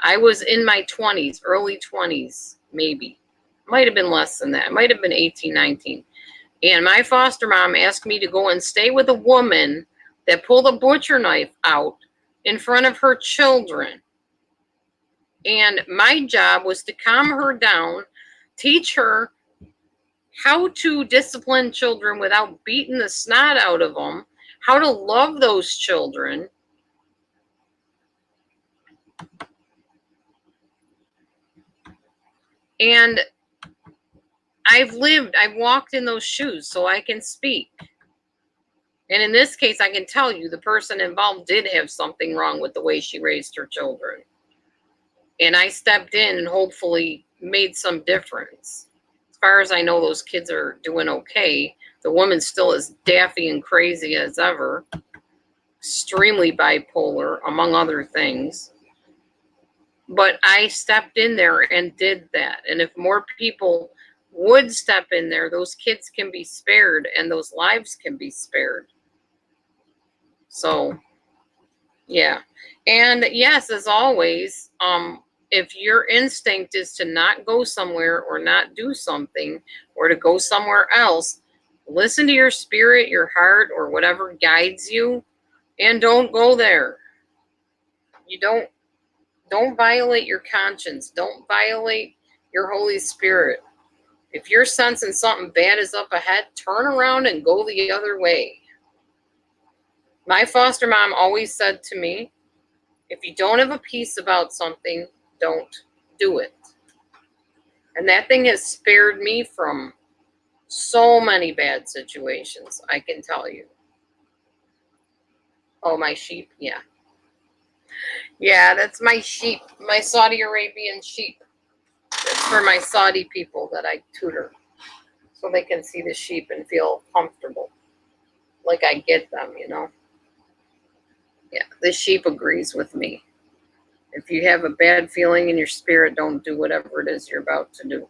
I was in my 20s, early 20s, maybe. Might have been less than that. Might have been 18, 19. And my foster mom asked me to go and stay with a woman that pulled a butcher knife out in front of her children. And my job was to calm her down, teach her how to discipline children without beating the snot out of them, how to love those children. And I've walked in those shoes, so I can speak. And in this case, I can tell you the person involved did have something wrong with the way she raised her children. And I stepped in and hopefully made some difference. As far as I know, those kids are doing okay. The woman's still as daffy and crazy as ever. Extremely bipolar, among other things. But I stepped in there and did that. And if more people would step in there, those kids can be spared and those lives can be spared. So, yeah. And yes, as always, if your instinct is to not go somewhere or not do something or to go somewhere else, listen to your spirit, your heart, or whatever guides you, and don't go there. You don't violate your conscience. Don't violate your Holy Spirit. If you're sensing something bad is up ahead, turn around and go the other way. My foster mom always said to me, if you don't have a peace about something, don't do it. And that thing has spared me from so many bad situations, I can tell you. Oh, my sheep? Yeah. Yeah, that's my sheep, my Saudi Arabian sheep. That's for my Saudi people that I tutor, so they can see the sheep and feel comfortable, like I get them, you know. Yeah, the sheep agrees with me. If you have a bad feeling in your spirit, don't do whatever it is you're about to do.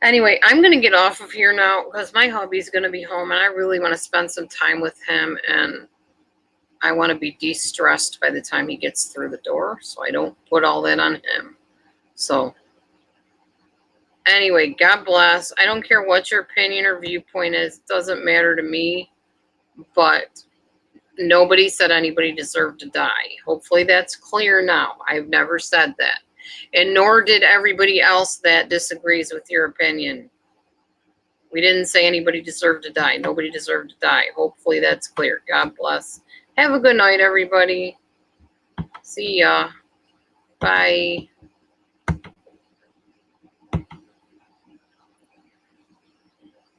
Anyway, I'm going to get off of here now because my hubby's going to be home and I really want to spend some time with him and I want to be de-stressed by the time he gets through the door, so I don't put all that on him. So anyway, God bless. I don't care what your opinion or viewpoint is. It doesn't matter to me, but nobody said anybody deserved to die. Hopefully that's clear now. I've never said that. And nor did everybody else that disagrees with your opinion. We didn't say anybody deserved to die. Nobody deserved to die. Hopefully that's clear. God bless. Have a good night, everybody. See ya. Bye.